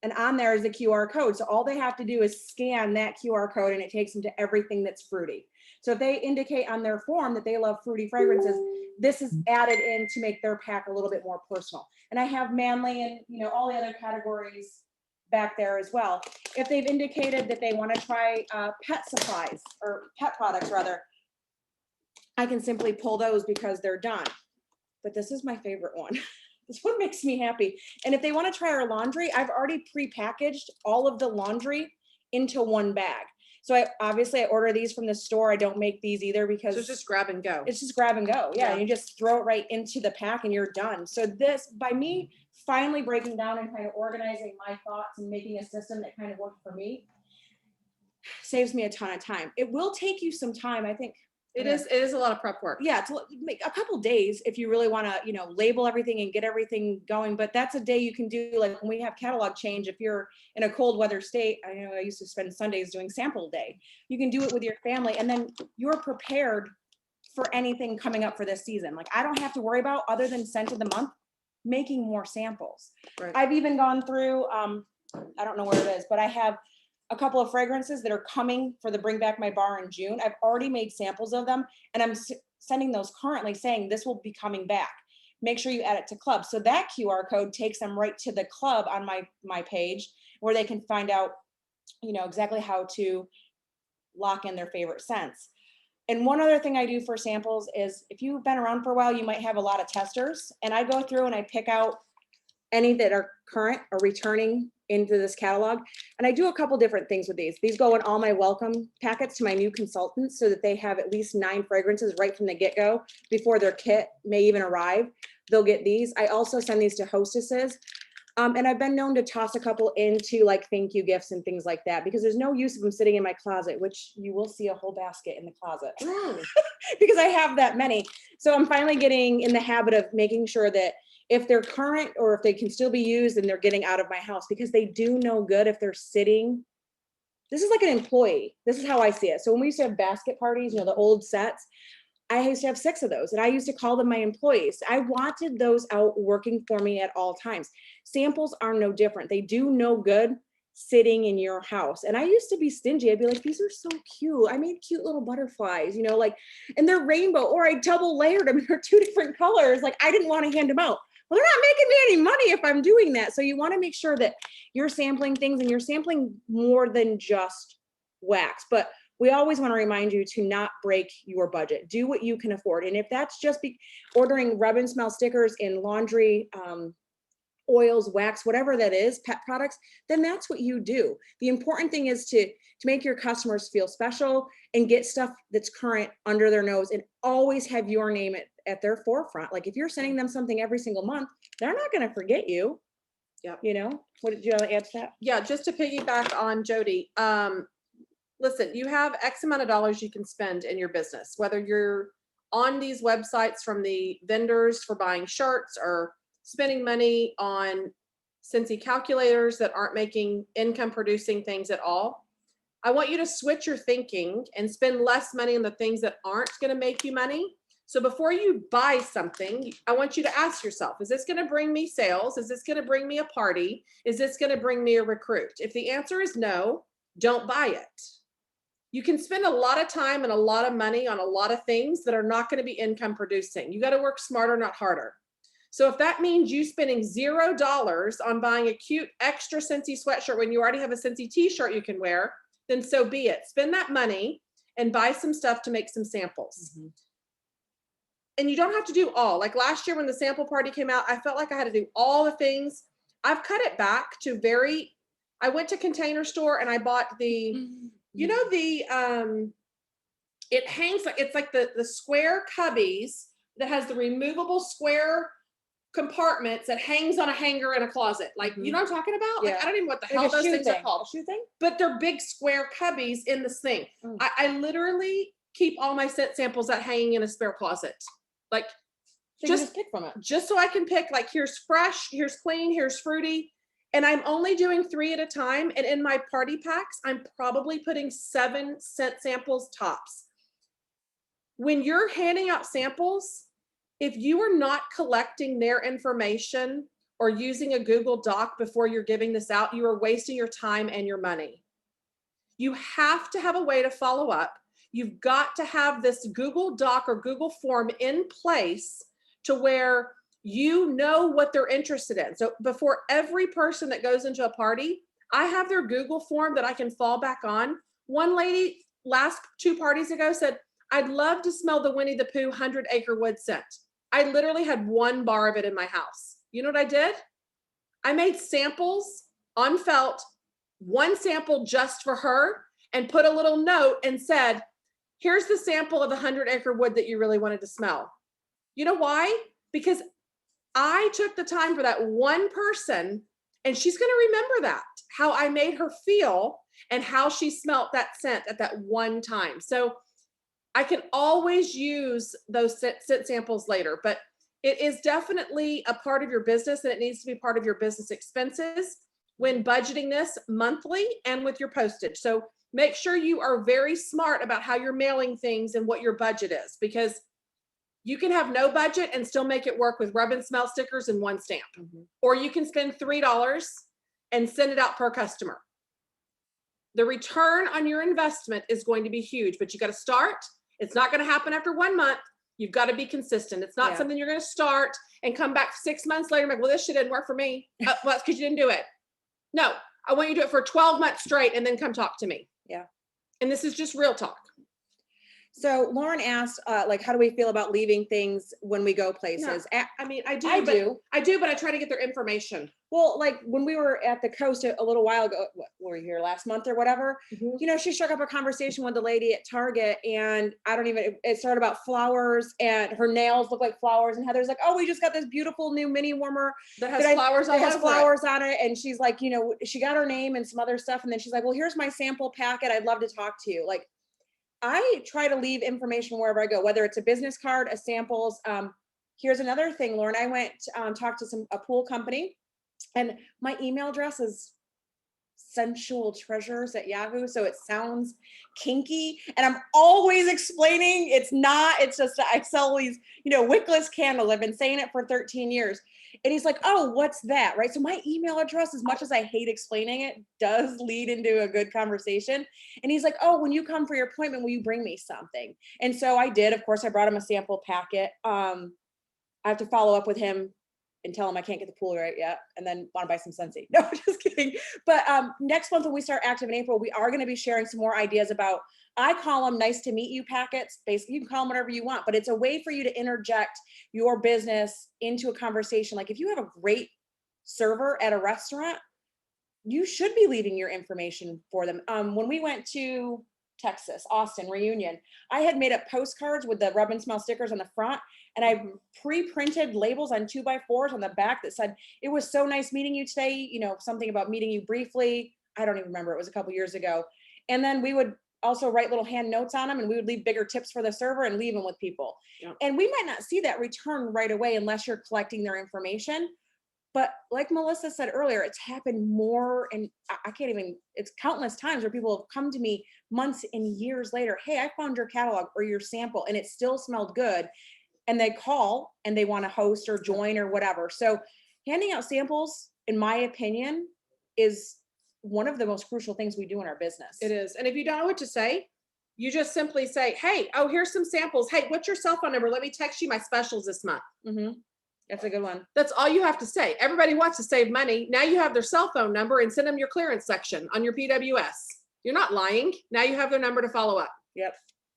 And on there is the QR code. So all they have to do is scan that QR code and it takes them to everything that's fruity. So if they indicate on their form that they love fruity fragrances, this is added in to make their pack a little bit more personal. And I have manly and, you know, all the other categories back there as well. If they've indicated that they want to try pet supplies or pet products rather, I can simply pull those because they're done. But this is my favorite one. This one makes me happy. And if they want to try our laundry, I've already pre-packaged all of the laundry into one bag. So I order these from the store. I don't make these either because
So it's just grab and go.
it's just grab and go. Yeah,
Yeah.
you just throw it right into the pack and you're done. So this, by me finally breaking down and kind of organizing my thoughts and making a system that kind of worked for me, saves me a ton of time. It will take you some time, I think.
It is a lot of prep work.
Yeah, to make a couple days if you really want to, you know, label everything and get everything going. But that's a day you can do. Like when we have catalog change, if you're in a cold weather state, I know I used to spend Sundays doing sample day. You can do it with your family, and then you're prepared for anything coming up for this season. Like I don't have to worry about, other than scent of the month, making more samples.
Right.
I've even gone through, I don't know where it is, but I have a couple of fragrances that are coming for the Bring Back My Bar in June. I've already made samples of them, and I'm sending those currently saying this will be coming back. Make sure you add it to club. So that QR code takes them right to the club on my page where they can find out, you know, exactly how to lock in their favorite scents. And one other thing I do for samples is if you've been around for a while, you might have a lot of testers, and I go through and I pick out any that are current or returning into this catalog. And I do a couple different things with these. These go in all my welcome packets to my new consultants so that they have at least 9 fragrances right from the get-go before their kit may even arrive. They'll get these. I also send these to hostesses. And I've been known to toss a couple into like thank you gifts and things like that, because there's no use of them sitting in my closet, which you will see a whole basket in the closet because I have that many. So I'm finally getting in the habit of making sure that if they're current or if they can still be used, and they're getting out of my house, because they do no good if they're sitting. This is like an employee. This is how I see it. So when we used to have basket parties, you know, the old sets, I used to have 6 of those, and I used to call them my employees. I wanted those out working for me at all times. Samples are no different. They do no good sitting in your house. And I used to be stingy. I'd be like, these are so cute. I made cute little butterflies, you know, like, and they're rainbow, or I double layered them. They're 2 different colors. Like I didn't want to hand them out. Well, they're not making me any money if I'm doing that. So you want to make sure that you're sampling things, and you're sampling more than just wax. But we always want to remind you to not break your budget. Do what you can afford. And if that's just ordering rub and smell stickers in laundry, oils, wax, whatever that is, pet products, then that's what you do. The important thing is to make your customers feel special and get stuff that's current under their nose, and always have your name at their forefront. Like if you're sending them something every single month, they're not going to forget you.
Yep.
You know, what did you want to add to that?
Yeah, just to piggyback on Jody, listen, you have X amount of dollars you can spend in your business, whether you're on these websites from the vendors for buying shirts, or spending money on Scentsy calculators that aren't making income producing things at all. I want you to switch your thinking and spend less money on the things that aren't going to make you money. So before you buy something, I want you to ask yourself, is this going to bring me sales? Is this going to bring me a party? Is this going to bring me a recruit? If the answer is no, don't buy it. You can spend a lot of time and a lot of money on a lot of things that are not going to be income producing. You got to work smarter, not harder. So if that means you spending $0 on buying a cute extra Scentsy sweatshirt when you already have a Scentsy t-shirt you can wear, then so be it. Spend that money and buy some stuff to make some samples. Mm-hmm. And you don't have to do all. Like last year when the sample party came out, I felt like I had to do all the things. I've cut it back to I went to Container Store and I bought the, you know, it hangs like, it's like the square cubbies that has the removable square compartments that hangs on a hanger in a closet. Like, you know what I'm talking about?
Yeah.
Like, I don't even know what the
Like
hell those things
thing.
are called.
A shoe thing?
But they're big square cubbies in this thing.
Mm.
I literally keep all my scent samples that hanging in a spare closet. Like,
So
just
pick from it.
Just so I can pick, like, here's fresh, here's clean, here's fruity. And I'm only doing 3 at a time. And in my party packs, I'm probably putting 7 scent samples tops. When you're handing out samples, if you are not collecting their information or using a Google Doc before you're giving this out, you are wasting your time and your money. You have to have a way to follow up. You've got to have this Google Doc or Google form in place to where you know what they're interested in. So before every person that goes into a party, I have their Google form that I can fall back on. One lady last 2 parties ago said, I'd love to smell the Winnie the Pooh 100 Acre Wood scent. I literally had 1 bar of it in my house. You know what I did? I made samples on felt, 1 sample just for her, and put a little note and said, here's the sample of the 100 Acre Wood that you really wanted to smell. You know why? Because I took the time for that one person, and she's going to remember that, how I made her feel and how she smelt that scent at that one time. So I can always use those scent samples later, but it is definitely a part of your business, and it needs to be part of your business expenses when budgeting this monthly and with your postage. So make sure you are very smart about how you're mailing things and what your budget is, because you can have no budget and still make it work with rub and smell stickers and 1 stamp. Or you can spend $3 and send it out per customer. The return on your investment is going to be huge, but you got to start. It's not going to happen after 1 month. You've got to be consistent. It's not something you're going to start and come back 6 months later and be like, well, this shit didn't work for me. Well, that's because you didn't do it. No, I want you to do it for 12 months straight and then come talk to me.
Yeah.
And this is just real talk.
So Lauren asked, like, how do we feel about leaving things when we go places?
I mean, I do, but I try to get their information.
Well, like when we were at the coast a little while ago, were you here last month or whatever? You know, she struck up a conversation with the lady at Target, and it started about flowers, and her nails look like flowers. And Heather's like, oh, we just got this beautiful new mini warmer
that has flowers
on it. And she's like, you know, she got her name and some other stuff. And then she's like, well, here's my sample packet. I'd love to talk to you. Like, I try to leave information wherever I go, whether it's a business card, a samples. Here's another thing, Lauren. I went talked to a pool company, and my email address is sensualtreasures@yahoo. So it sounds kinky, and I'm always explaining it's not. It's just I sell these, you know, wickless candles. I've been saying it for 13 years. And he's like, oh, what's that? Right. So my email address, as much as I hate explaining it, does lead into a good conversation. And he's like, oh, when you come for your appointment, will you bring me something? And so I did. Of course, I brought him a sample packet. I have to follow up with him and tell him I can't get the pool right yet, and then want to buy some Scentsy. No, just kidding. But next month when we start active in April, we are going to be sharing some more ideas about, I call them nice to meet you packets. Basically, you can call them whatever you want, but it's a way for you to interject your business into a conversation. Like if you have a great server at a restaurant, you should be leaving your information for them. When we went to Texas, Austin, reunion, I had made up postcards with the rub and smell stickers on the front, and I pre-printed labels on 2x4s on the back that said, it was so nice meeting you today, you know, something about meeting you briefly. I don't even remember, it was a couple years ago. And then we would also write little hand notes on them, and we would leave bigger tips for the server and leave them with people. And we might not see that return right away unless you're collecting their information. But like Melissa said earlier, it's happened more, and I can't even, it's countless times where people have come to me months and years later, hey, I found your catalog or your sample and it still smelled good. And they call and they want to host or join or whatever. So handing out samples, in my opinion, is one of the most crucial things we do in our business.
It is. And if you don't know what to say, you just simply say, hey, oh, here's some samples. Hey, what's your cell phone number? Let me text you my specials this month.
That's a good one.
That's all you have to say. Everybody wants to save money. Now you have their cell phone number, and send them your clearance section on your PWS. You're not lying. Now you have their number to follow up.
Yep.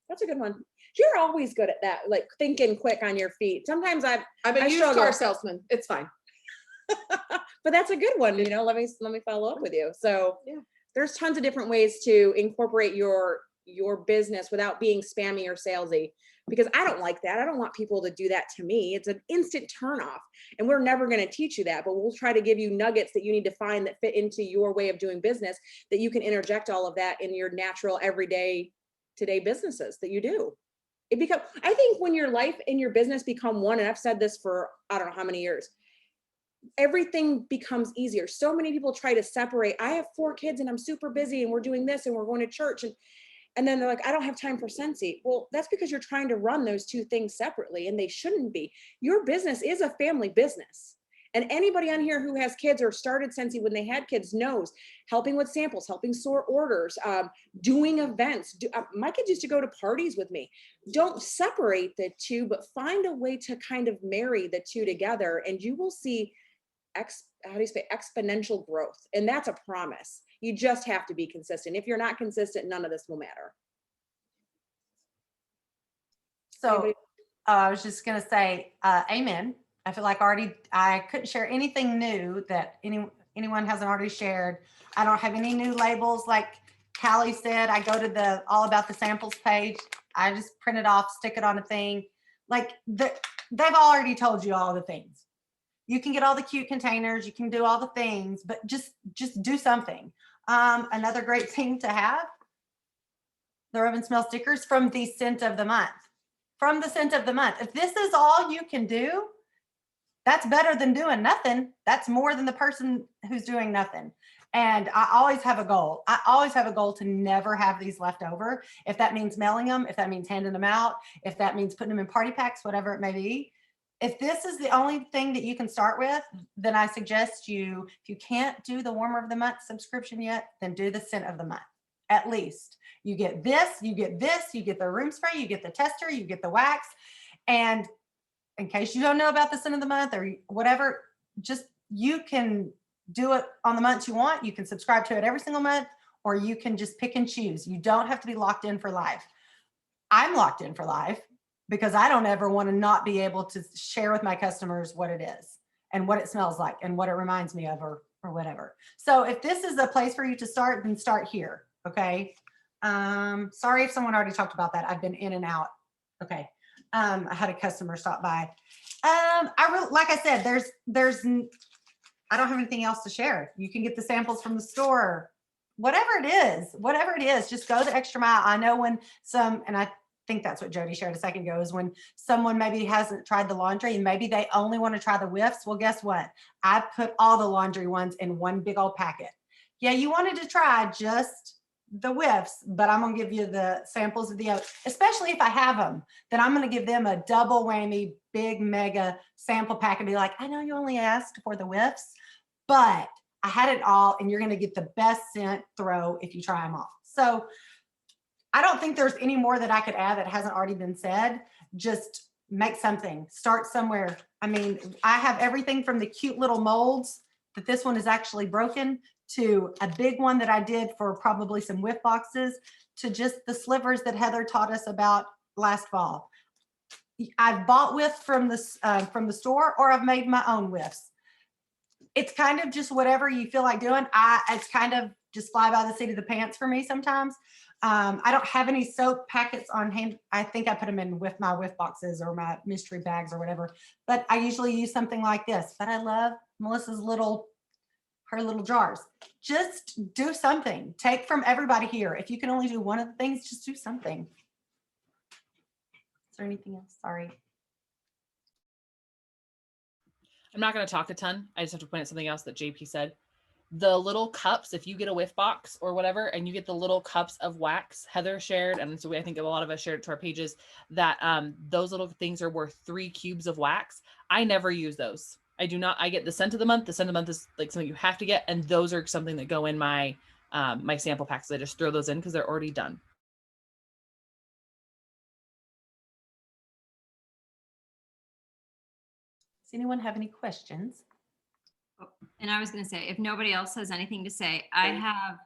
That's a good one. You're always good at that, like thinking quick on your feet. Sometimes I've
been a used car salesman. It's fine.
But that's a good one. You know, let me follow up with you. So yeah, there's tons of different ways to incorporate your business without being spammy or salesy, because I don't like that. I don't want people to do that to me. It's an instant turnoff, and we're never going to teach you that, but we'll try to give you nuggets that you need to find that fit into your way of doing business, that you can interject all of that in your natural everyday today businesses that you do. I think when your life and your business become one, and I've said this for, I don't know how many years, everything becomes easier. So many people try to separate. I have 4 kids and I'm super busy and we're doing this and we're going to church. And then they're like, I don't have time for Scentsy. Well, that's because you're trying to run those 2 things separately, and they shouldn't be. Your business is a family business. And anybody on here who has kids or started Scentsy when they had kids knows helping with samples, helping sort orders, doing events. My kids used to go to parties with me. Don't separate the two, but find a way to kind of marry the two together, and you will see exponential growth. And that's a promise. You just have to be consistent. If you're not consistent, none of this will matter.
So I was just going to say, amen. I feel like I couldn't share anything new that anyone hasn't already shared. I don't have any new labels. Like Callie said, I go to the All About the Samples page. I just print it off, stick it on a thing. Like they've already told you all the things. You can get all the cute containers, you can do all the things, but just do something. Another great thing to have, the Rub and Smell stickers from the scent of the month. From the scent of the month. If this is all you can do, that's better than doing nothing. That's more than the person who's doing nothing. And I always have a goal. I always have a goal to never have these left over. If that means mailing them, if that means handing them out, if that means putting them in party packs, whatever it may be. If this is the only thing that you can start with, then I suggest you, if you can't do the Warmer of the Month subscription yet, then do the Scent of the Month. At least you get this, you get the room spray, you get the tester, you get the wax. And in case you don't know about the Scent of the Month or whatever, just you can do it on the months you want. You can subscribe to it every single month, or you can just pick and choose. You don't have to be locked in for life. I'm locked in for life because I don't ever want to not be able to share with my customers what it is and what it smells like and what it reminds me of or whatever. So if this is a place for you to start, then start here. Okay. Sorry if someone already talked about that. I've been in and out. Okay. I had a customer stop by. Like I said, I don't have anything else to share. You can get the samples from the store, whatever it is, just go the extra mile. I know when and I think that's what Jody shared a second ago, is when someone maybe hasn't tried the laundry and maybe they only want to try the whiffs. Well, guess what? I put all the laundry ones in one big old packet. Yeah, you wanted to try just the whiffs, but I'm going to give you the samples of the other, especially if I have them, then I'm going to give them a double whammy, big mega sample pack and be like, I know you only asked for the whiffs, but I had it all and you're going to get the best scent throw if you try them all. So I don't think there's any more that I could add that hasn't already been said. Just make something, start somewhere. I mean, I have everything from the cute little molds that this one is actually broken to a big one that I did for probably some whiff boxes to just the slivers that Heather taught us about last fall. I've bought whiffs from the store, or I've made my own whiffs. It's kind of just whatever you feel like doing. It's kind of just fly by the seat of the pants for me sometimes. I don't have any soap packets on hand. I think I put them in with my whiff boxes or my mystery bags or whatever, but I usually use something like this. But I love Melissa's her little jars. Just do something. Take from everybody here. If you can only do one of the things, just do something. Is there anything else? Sorry.
I'm not going to talk a ton. I just have to point out something else that JP said. The little cups, if you get a whiff box or whatever, and you get the little cups of wax, Heather shared, and so I think a lot of us shared it to our pages, that those little things are worth 3 cubes of wax. I never use those. I do not. I get the Scent of the Month. The Scent of the Month is like something you have to get, and those are something that go in my my sample packs. I just throw those in because they're already done.
Does anyone have any questions?
And I was going to say, if nobody else has anything to say, I have,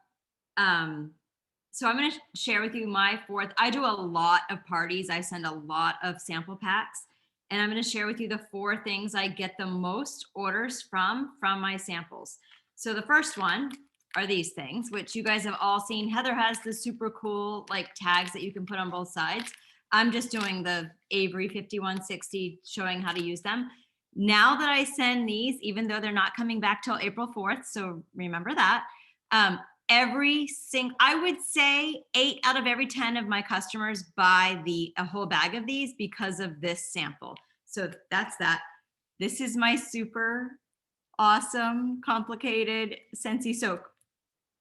so I'm going to share with you my 4th. I do a lot of parties. I send a lot of sample packs, and I'm going to share with you the 4 things I get the most orders from my samples. So the first one are these things, which you guys have all seen. Heather has the super cool like tags that you can put on both sides. I'm just doing the Avery 5160, showing how to use them. Now that I send these, even though they're not coming back till April 4th, so remember that, I would say 8 out of every 10 of my customers buy a whole bag of these because of this sample. So that's that. This is my super awesome, complicated Scentsy soap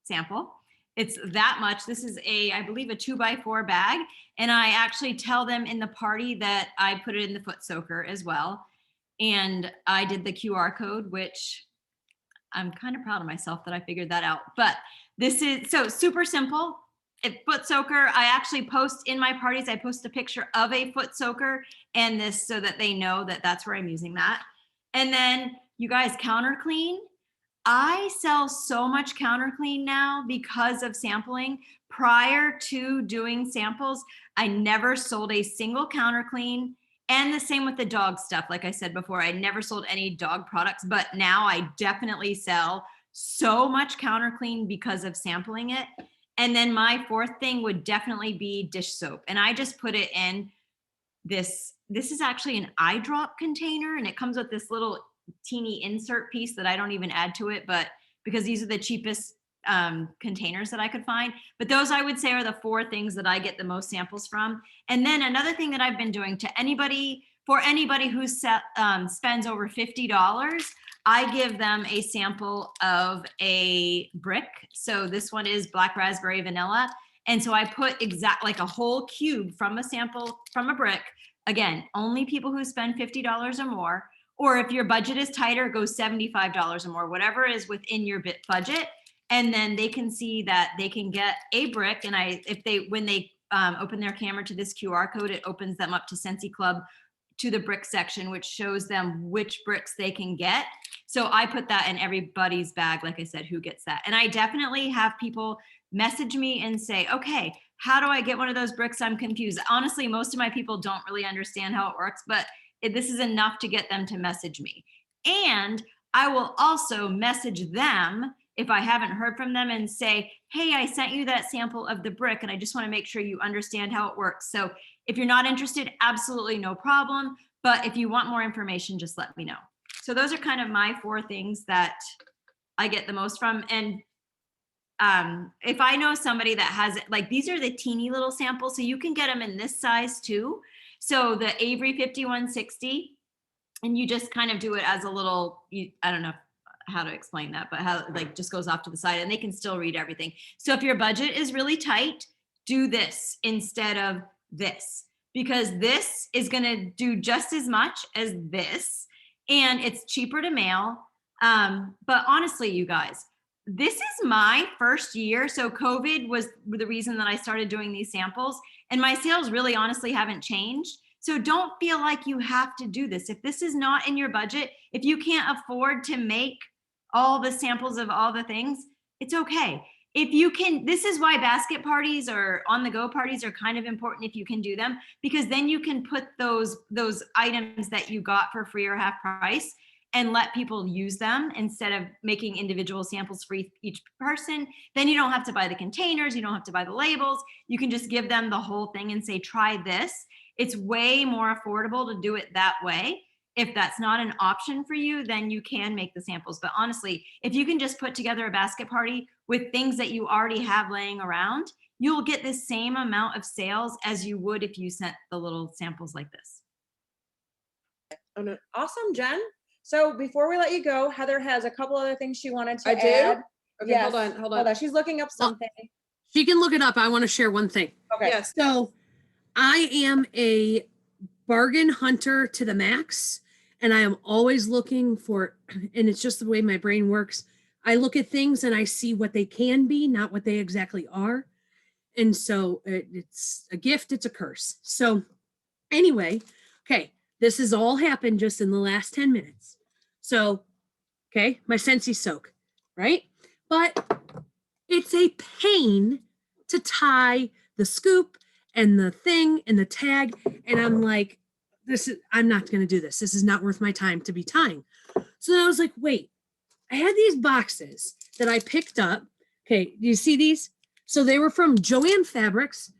sample. It's that much. This is I believe a 2x4 bag. And I actually tell them in the party that I put it in the foot soaker as well. And I did the QR code, which I'm kind of proud of myself that I figured that out. But this is so super simple. Foot soaker, I actually post in my parties, I post a picture of a foot soaker and this so that they know that that's where I'm using that. And then you guys, counter clean. I sell so much counter clean now because of sampling. Prior to doing samples, I never sold a single counter clean. And the same with the dog stuff. Like I said before, I never sold any dog products, but now I definitely sell so much counter clean because of sampling it. And then my fourth thing would definitely be dish soap. And I just put it in this is actually an eye drop container, and it comes with this little teeny insert piece that I don't even add to it, but because these are the cheapest containers that I could find. But those I would say are the four things that I get the most samples from. And then another thing that I've been doing for anybody who spends over $50, I give them a sample of a brick. So this one is black raspberry vanilla. And so I put like a whole cube from a sample from a brick. Again, only people who spend $50 or more, or if your budget is tighter, go $75 or more, whatever is within your budget. And then they can see that they can get a brick. And when they open their camera to this QR code, it opens them up to Scentsy Club to the brick section, which shows them which bricks they can get. So I put that in everybody's bag, like I said, who gets that. And I definitely have people message me and say, okay, how do I get one of those bricks? I'm confused. Honestly, most of my people don't really understand how it works, but this is enough to get them to message me. And I will also message them if I haven't heard from them and say, hey, I sent you that sample of the brick and I just want to make sure you understand how it works. So if you're not interested, absolutely no problem. But if you want more information, just let me know. So those are kind of my four things that I get the most from. And if I know somebody that has it, like these are the teeny little samples, so you can get them in this size too. So the Avery 5160, and you just kind of do it as a little, I don't know how to explain that, but how like just goes off to the side and they can still read everything. So if your budget is really tight, do this instead of this, because this is going to do just as much as this and it's cheaper to mail. But honestly, you guys, this is my first year. So COVID was the reason that I started doing these samples, and my sales really honestly haven't changed. So don't feel like you have to do this. If this is not in your budget, if you can't afford to make all the samples of all the things, it's okay. If you can, this is why basket parties or on the go parties are kind of important if you can do them, because then you can put those items that you got for free or half price and let people use them instead of making individual samples for each person. Then you don't have to buy the containers, you don't have to buy the labels. You can just give them the whole thing and say, try this. It's way more affordable to do it that way. If that's not an option for you, then you can make the samples. But honestly, if you can just put together a basket party with things that you already have laying around, you'll get the same amount of sales as you would if you sent the little samples like this.
Awesome, Jen. So before we let you go, Heather has a couple other things she wanted to
I do?
add.
Okay,
Yes.
hold on.
She's looking up something.
She can look it up. I want to share one thing.
Okay.
Yes.
So I am a bargain hunter to the max, and I am always looking for, and it's just the way my brain works. I look at things and I see what they can be, not what they exactly are. And so it's a gift, it's a curse. So anyway, okay, this has all happened just in the last 10 minutes. So, okay, my Scentsy soak, right? But it's a pain to tie the scoop and the thing and the tag. And I'm like, I'm not going to do this. This is not worth my time to be tying. So then I was like, wait, I had these boxes that I picked up. Okay, do you see these? So they were from Joann Fabrics,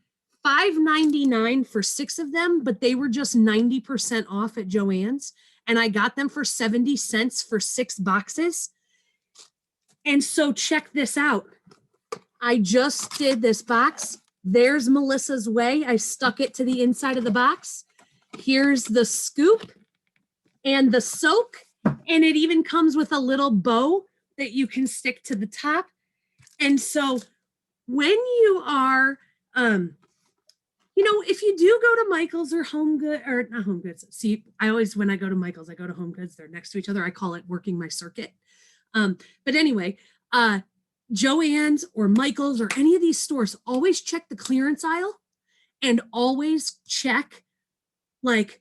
$5.99 for 6 of them, but they were just 90% off at Joann's. And I got them for 70 cents for 6 boxes. And so check this out. I just did this box. There's Melissa's way. I stuck it to the inside of the box. Here's the scoop and the soak. And it even comes with a little bow that you can stick to the top. And so when you are, you know, if you do go to Michael's or Home Good or not Home Goods, see, I always, when I go to Michael's, I go to Home Goods. They're next to each other. I call it working my circuit. But anyway, Joann's or Michael's or any of these stores, always check the clearance aisle and always check, like,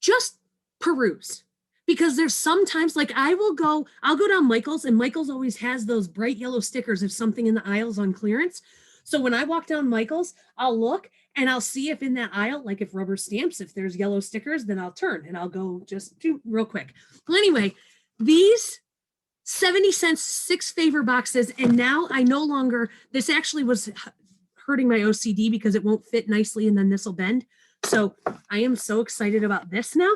just peruse. Because there's sometimes, like, I'll go down Michael's, and Michael's always has those bright yellow stickers if something in the aisle's on clearance. So when I walk down Michael's, I'll look and I'll see if in that aisle, like if rubber stamps, if there's yellow stickers, then I'll turn and I'll go just do real quick. Well, anyway, these 70 cents, 6 favor boxes. And now I no longer, this actually was hurting my OCD because it won't fit nicely and then this will bend. So I am so excited about this now.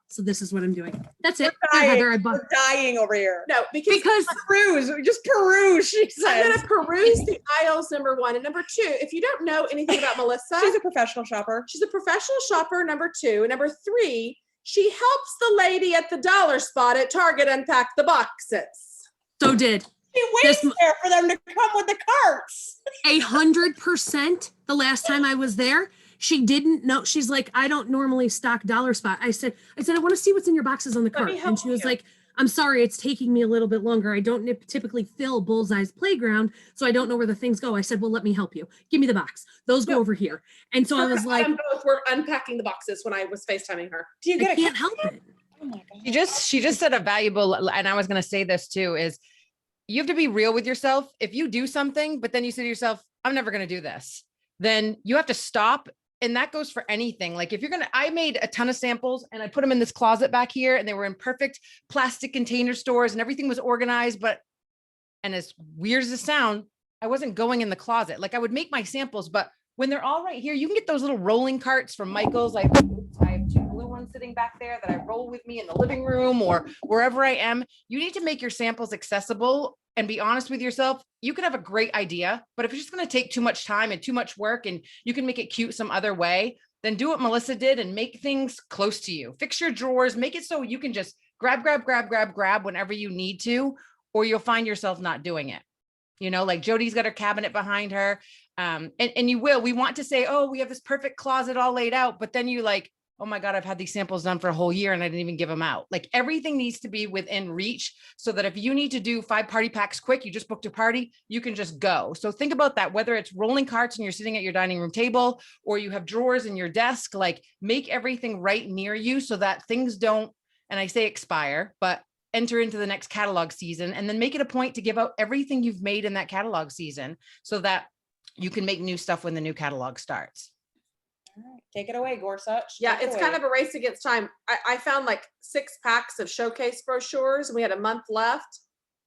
So this is what I'm doing. That's it.
We're
Heather,
dying, we're dying over here.
No, because
Peruse, just peruse, she
I'm
says.
going to peruse the aisles, number one. And number two, if you don't know anything about Melissa,
She's a professional shopper.
she's a professional shopper, number two. And number three, she helps the lady at the dollar spot at Target unpack the boxes.
so did
She waits there for them to come with the carts.
100% the last time I was there. She didn't know. She's like, I don't normally stock dollar spot. I said, I want to see what's in your boxes on the
Let me
cart.
help
And she was
you.
like, I'm sorry, it's taking me a little bit longer. I don't typically fill Bullseye's playground, so I don't know where the things go. I said, well, let me help you. Give me the box. Those go
No.
over here. And so I was like,
both were unpacking the boxes when I was FaceTiming her.
Do you
I
get a
can't help it.
Oh my God.
She just said a valuable, and I was going to say this too, is you have to be real with yourself. If you do something, but then you say to yourself, I'm never going to do this, then you have to stop. And that goes for anything. Like if you're going to, I made a ton of samples and I put them in this closet back here and they were in perfect plastic container stores and everything was organized. And as weird as it sounds, I wasn't going in the closet. Like I would make my samples, but when they're all right here, you can get those little rolling carts from Michael's. Like I have 2 blue ones sitting back there that I roll with me in the living room or wherever I am. You need to make your samples accessible and be honest with yourself. You can have a great idea, but if it's just going to take too much time and too much work and you can make it cute some other way, then do what Melissa did and make things close to you. Fix your drawers, make it so you can just grab whenever you need to, or you'll find yourself not doing it. You know, like Jody's got her cabinet behind her. And you will, we want to say, oh, we have this perfect closet all laid out, but then you like, oh my God, I've had these samples done for a whole year and I didn't even give them out. Like everything needs to be within reach so that if you need to do 5 party packs quick, you just booked a party, you can just go. So think about that, whether it's rolling carts and you're sitting at your dining room table or you have drawers in your desk, like make everything right near you so that things don't, and I say expire, but enter into the next catalog season, and then make it a point to give out everything you've made in that catalog season so that you can make new stuff when the new catalog starts.
All right, take it away, Gorsuch.
Yeah, it's kind of a race against time. I found like 6 packs of showcase brochures and we had a month left.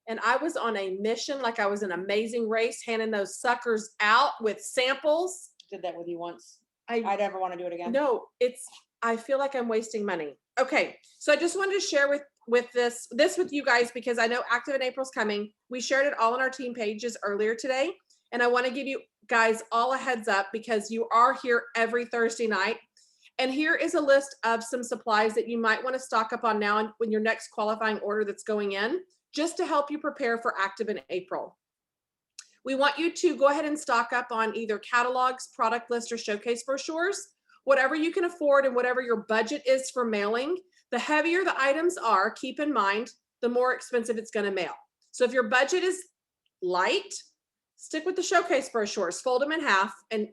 And I was on a mission, like I was an amazing race, handing those suckers out with samples.
Did that with you once.
I
I never want to do it again.
No, I feel like I'm wasting money. Okay, so I just wanted to share with this with you guys because I know Active in April's coming. We shared it all on our team pages earlier today. And I want to give you guys all a heads up because you are here every Thursday night. And here is a list of some supplies that you might want to stock up on now when your next qualifying order that's going in, just to help you prepare for Active in April. We want you to go ahead and stock up on either catalogs, product lists, or showcase brochures, whatever you can afford and whatever your budget is for mailing. The heavier the items are, keep in mind, the more expensive it's going to mail. So if your budget is light, stick with the showcase brochures, fold them in half and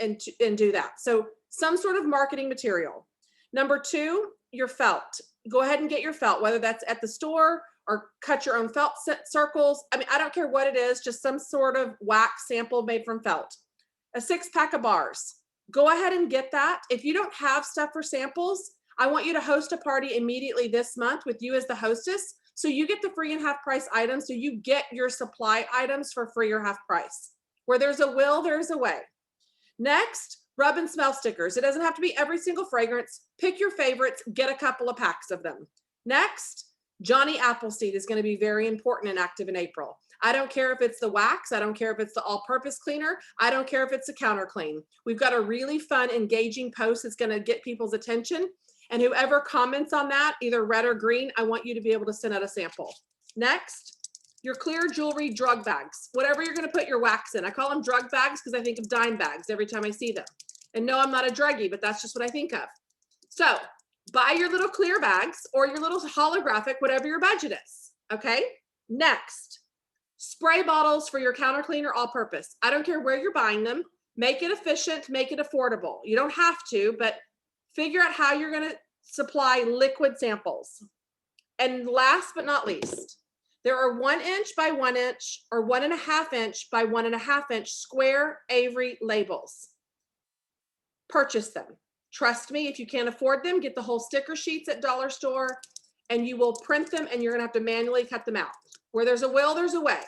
do that. So some sort of marketing material. Number 2, your felt. Go ahead and get your felt, whether that's at the store or cut your own felt circles. I mean, I don't care what it is, just some sort of wax sample made from felt. A 6-pack of bars. Go ahead and get that. If you don't have stuff for samples, I want you to host a party immediately this month with you as the hostess. So you get the free and half price items. So you get your supply items for free or half price. Where there's a will, there's a way. Next, rub and smell stickers. It doesn't have to be every single fragrance. Pick your favorites, get a couple of packs of them. Next, Johnny Appleseed is going to be very important and Active in April. I don't care if it's the wax. I don't care if it's the all-purpose cleaner. I don't care if it's a counter clean. We've got a really fun, engaging post that's going to get people's attention. And whoever comments on that, either red or green, I want you to be able to send out a sample. Next, your clear jewelry drug bags, whatever you're going to put your wax in. I call them drug bags because I think of dime bags every time I see them. And no, I'm not a druggie, but that's just what I think of. So buy your little clear bags or your little holographic, whatever your budget is. Okay. Next, spray bottles for your counter cleaner all purpose. I don't care where you're buying them. Make it efficient, make it affordable. You don't have to, but figure out how you're going to supply liquid samples. And last but not least, there are 1 inch by 1 inch or 1.5 inch by 1.5 inch square Avery labels. Purchase them. Trust me, if you can't afford them, get the whole sticker sheets at dollar store and you will print them and you're gonna have to manually cut them out. Where there's a will, there's a way.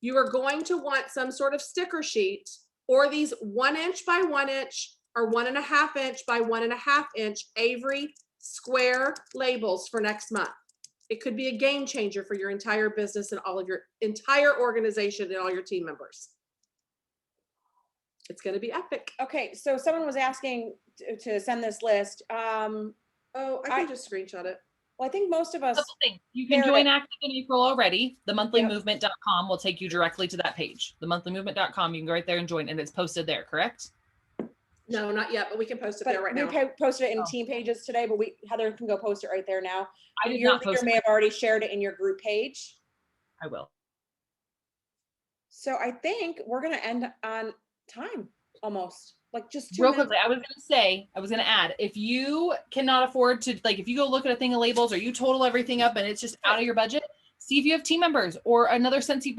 You are going to want some sort of sticker sheet or these 1 inch by 1 inch or 1.5 inch by 1.5 inch Avery square labels for next month. It could be a game changer for your entire business and all of your entire organization and all your team members. It's going to be epic.
Okay, so someone was asking to send this list.
Oh, I can just screenshot it.
Well, I think most of us.
Couple things. You can
There
join
it-
Active in April already.
Yep.
themonthlymovement.com will take you directly to that page. Themonthlymovement.com. You can go right there and join, and it's posted there, correct?
No, not yet, but we can post it
But
there right
we
now.
posted it in
Oh.
team pages today, but Heather can go post it right there now.
I did
Your
not
leader
post
may
it.
have already shared it in your group page.
I will.
So I think we're gonna end on time almost, like just 2
Real
minutes.
quickly, I was gonna add, if you cannot afford to, like, if you go look at a thing of labels or you total everything up and it's just out of your budget, see if you have team members or another Scentsy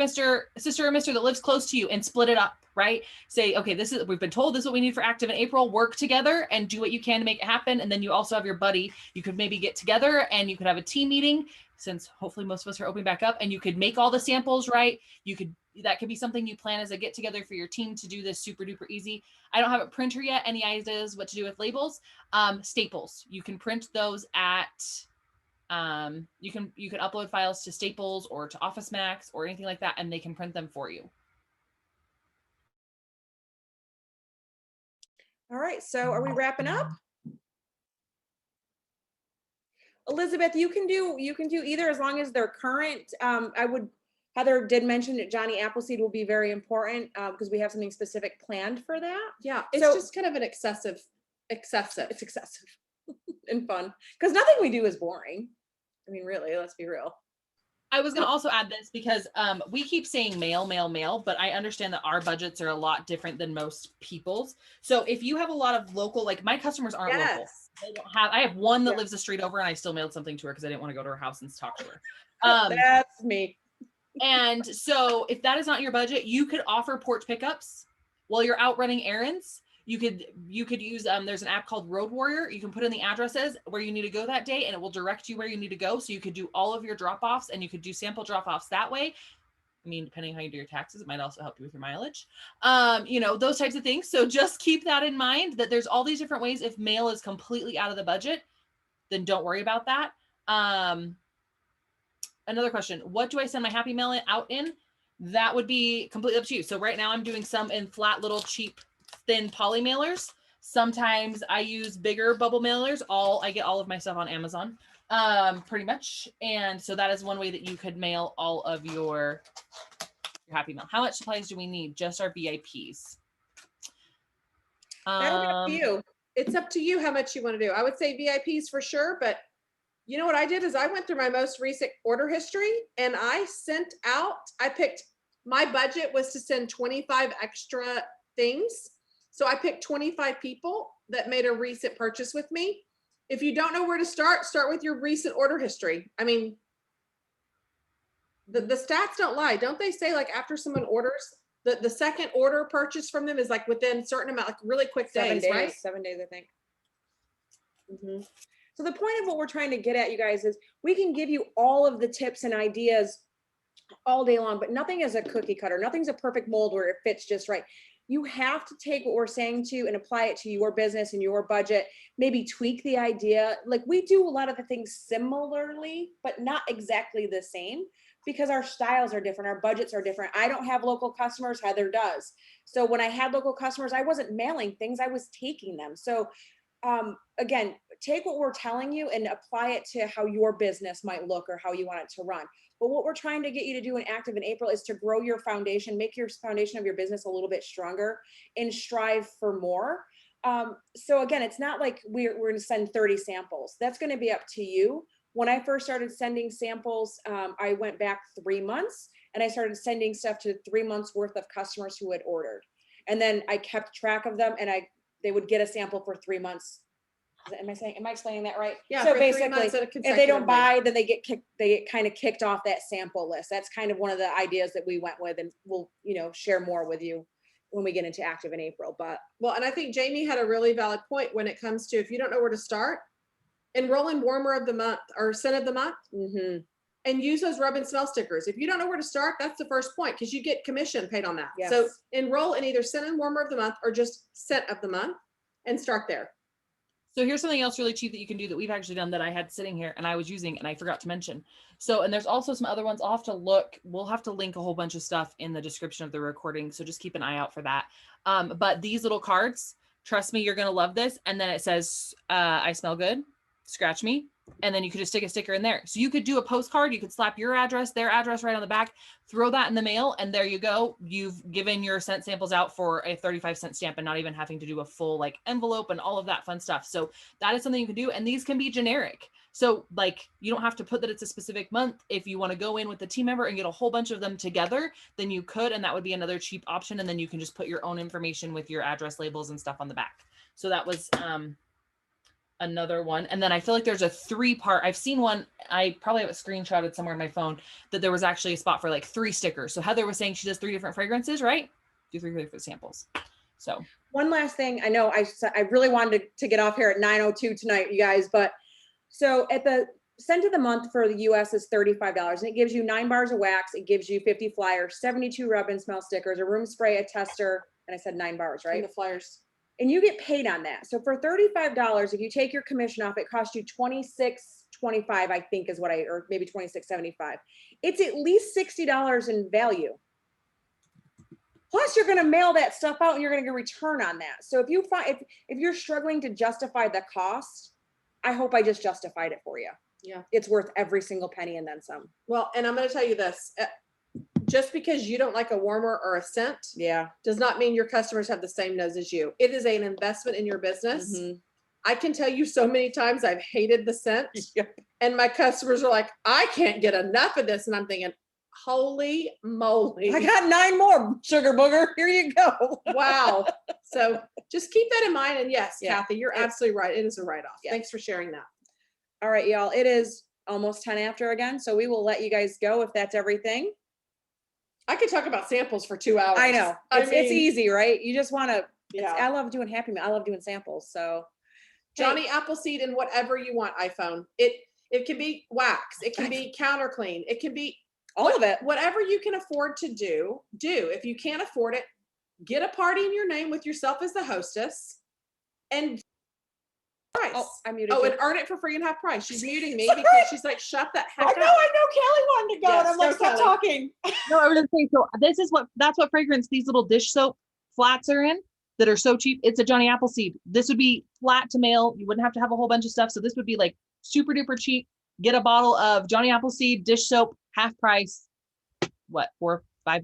sister or mister that lives close to you and split it up, right? Say, okay, we've been told this is what we need for Active in April. Work together and do what you can to make it happen. And then you also have your buddy. You could maybe get together and you could have a team meeting, since hopefully most of us are opening back up, and you could make all the samples, right? That could be something you plan as a get together for your team to do this super duper easy. I don't have a printer yet. Any ideas what to do with labels? Staples. You can print those at, you can upload files to Staples or to Office Max or anything like that, and they can print them for you.
All right, so are we wrapping up? Elizabeth, you can do either as long as they're current. Heather did mention that Johnny Appleseed will be very important because we have something specific planned for that.
Yeah, it's
So-
just kind of an excessive.
It's excessive and fun because nothing we do is boring. I mean, really, let's be real.
I was going to also add this because we keep saying mail, but I understand that our budgets are a lot different than most people's. So if you have a lot of local, like my customers aren't local.
Yes.
They don't have, I have one that
Yeah.
lives a street over and I still mailed something to her because I didn't want to go to her house and talk to her.
That's me.
And so if that is not your budget, you could offer porch pickups while you're out running errands. You could use, there's an app called Road Warrior. You can put in the addresses where you need to go that day and it will direct you where you need to go. So you could do all of your drop-offs and you could do sample drop-offs that way. I mean, depending on how you do your taxes, it might also help you with your mileage. Those types of things. So just keep that in mind that there's all these different ways. If mail is completely out of the budget, then don't worry about that. Another question, what do I send my happy mail out in? That would be completely up to you. So right now I'm doing some in flat little cheap thin poly mailers. Sometimes I use bigger bubble mailers. I get all of my stuff on Amazon, pretty much. And so that is one way that you could mail all of your happy mail. How much supplies do we need? Just our VIPs.
That'll be up to you. It's up to you how much you want to do. I would say VIPs for sure, but you know what I did is I went through my most recent order history and I picked, my budget was to send 25 extra things. So I picked 25 people that made a recent purchase with me. If you don't know where to start with your recent order history. I mean, the stats don't lie. Don't they say like after someone orders, the second order purchase from them is like within a certain amount, like really quick days, right?
7 days, I think. Mm-hmm. So the point of what we're trying to get at, you guys, is we can give you all of the tips and ideas all day long, but nothing is a cookie cutter. Nothing's a perfect mold where it fits just right. You have to take what we're saying to and apply it to your business and your budget, maybe tweak the idea. Like we do a lot of the things similarly, but not exactly the same because our styles are different. Our budgets are different. I don't have local customers, Heather does. So when I had local customers, I wasn't mailing things, I was taking them. So again, take what we're telling you and apply it to how your business might look or how you want it to run. But what we're trying to get you to do in Active in April is to grow your foundation, make your foundation of your business a little bit stronger and strive for more. So again, it's not like we're going to send 30 samples. That's going to be up to you. When I first started sending samples, I went back 3 months and I started sending stuff to 3 months worth of customers who had ordered. And then I kept track of them and they would get a sample for 3 months. Am I explaining that right?
Yeah.
So
for 3
basically,
months
if they don't
consecutively.
buy, then they get kind of kicked off that sample list. That's kind of one of the ideas that we went with, and we'll, share more with you when we get into active in April. But
Well, and I think Jamie had a really valid point when it comes to, if you don't know where to start, enroll in warmer of the month or scent of the month and use those rub and smell stickers. If you don't know where to start, that's the first point, because you get commission paid on that.
Yes.
So enroll in either scent and warmer of the month or just scent of the month and start there.
So here's something else really cheap that you can do that we've actually done that I had sitting here and I was using and I forgot to mention. So, and there's also some other ones. I'll have to look. We'll have to link a whole bunch of stuff in the description of the recording. So just keep an eye out for that. But these little cards, trust me, you're going to love this. And then it says, I smell good, scratch me. And then you could just stick a sticker in there. So you could do a postcard. You could slap your address, their address right on the back, throw that in the mail. And there you go. You've given your scent samples out for a 35-cent stamp and not even having to do a full like envelope and all of that fun stuff. So that is something you can do. And these can be generic. So like, you don't have to put that it's a specific month. If you want to go in with the team member and get a whole bunch of them together, then you could, and that would be another cheap option. And then you can just put your own information with your address labels and stuff on the back. So that was, another one. And then I feel like there's a 3-part, I've seen one, I probably have it screenshotted somewhere in my phone, that there was actually a spot for like 3 stickers. So Heather was saying she does 3 different fragrances, right? Do 3 different samples. So
one last thing, I know I really wanted to get off here at 9:02 tonight, you guys, but so at the scent of the month for the US is $35, and it gives you 9 bars of wax, it gives you 50 flyers, 72 rub and smell stickers, a room spray, a tester, and I said 9 bars, right?
And the flyers.
And you get paid on that. So for $35, if you take your commission off, it costs you $26.25, I think is what or maybe $26.75. It's at least $60 in value. Plus, you're going to mail that stuff out and you're going to get a return on that. So if you find if you're struggling to justify the cost, I hope I just justified it for you.
Yeah,
it's worth every single penny and then some.
Well, and I'm going to tell you this. Just because you don't like a warmer or a scent, does not mean your customers have the same nose as you. It is an investment in your business. I can tell you so many times I've hated the scent, and my customers are like, I can't get enough of this. And I'm thinking, holy moly.
I got 9 more, sugar booger. Here you go.
Wow. So just keep that in mind. And yes, Kathy, you're absolutely right. It is a write-off. Thanks for sharing that.
All right, y'all. It is almost 10 after again. So we will let you guys go if that's everything.
I could talk about samples for 2 hours.
I know. It's easy, right? You just want to, I love doing Happy Meal. I love doing samples. So
Johnny Appleseed and whatever you want, iPhone. It can be wax. It can be counter clean. It can be
all of it.
Whatever you can afford to do. If you can't afford it, get a party in your name with yourself as the hostess and price.
Oh, I muted you.
And earn it for free and half price. She's muting me because she's like, shut that heck up.
I know Kelly wanted to go, and I'm like, stop talking.
No, I was gonna say, so that's what fragrance these little dish soap flats are in that are so cheap. It's a Johnny Appleseed. This would be flat to mail. You wouldn't have to have a whole bunch of stuff. So this would be like super duper cheap. Get a bottle of Johnny Appleseed dish soap, half price. What, $4, $5? I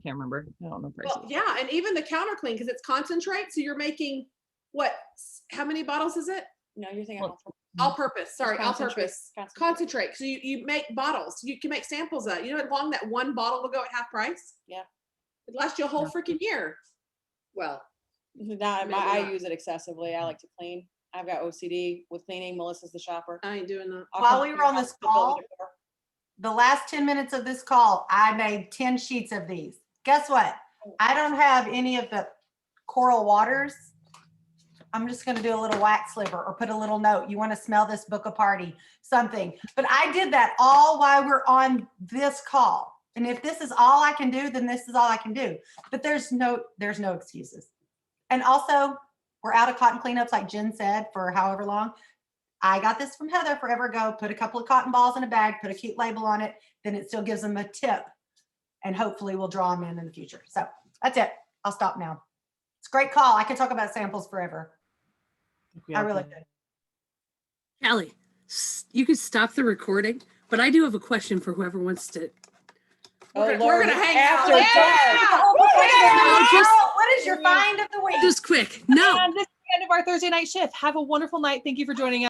can't remember. I don't know prices.
Well, and even the counter clean, because it's concentrate. So you're making how many bottles is it?
No, you're thinking
all purpose. Sorry, all purpose.
Concentrate.
Concentrate. So you make bottles. You can make samples of that. You know how long that one bottle will go at half price?
Yeah.
It lasts you a whole freaking year. Well,
I use it excessively. I like to clean. I've got OCD with cleaning. Melissa's the shopper.
I ain't doing that.
While we were on this call, the last 10 minutes of this call, I made 10 sheets of these. Guess what? I don't have any of the coral waters. I'm just going to do a little wax sliver or put a little note. You want to smell this, book a party, something. But I did that all while we're on this call. And if this is all I can do, then this is all I can do. But there's no excuses. And also, we're out of cotton cleanups, like Jen said, for however long. I got this from Heather forever ago. Put a couple of cotton balls in a bag, put a cute label on it. Then it still gives them a tip. And hopefully we'll draw them in the future. So that's it. I'll stop now. It's a great call. I can talk about samples forever. I really could.
Kelly, you could stop the recording, but I do have a question for whoever wants to.
We're gonna hang out.
What is your find of the week?
Just quick. No,
end of our Thursday night shift. Have a wonderful night. Thank you for joining us.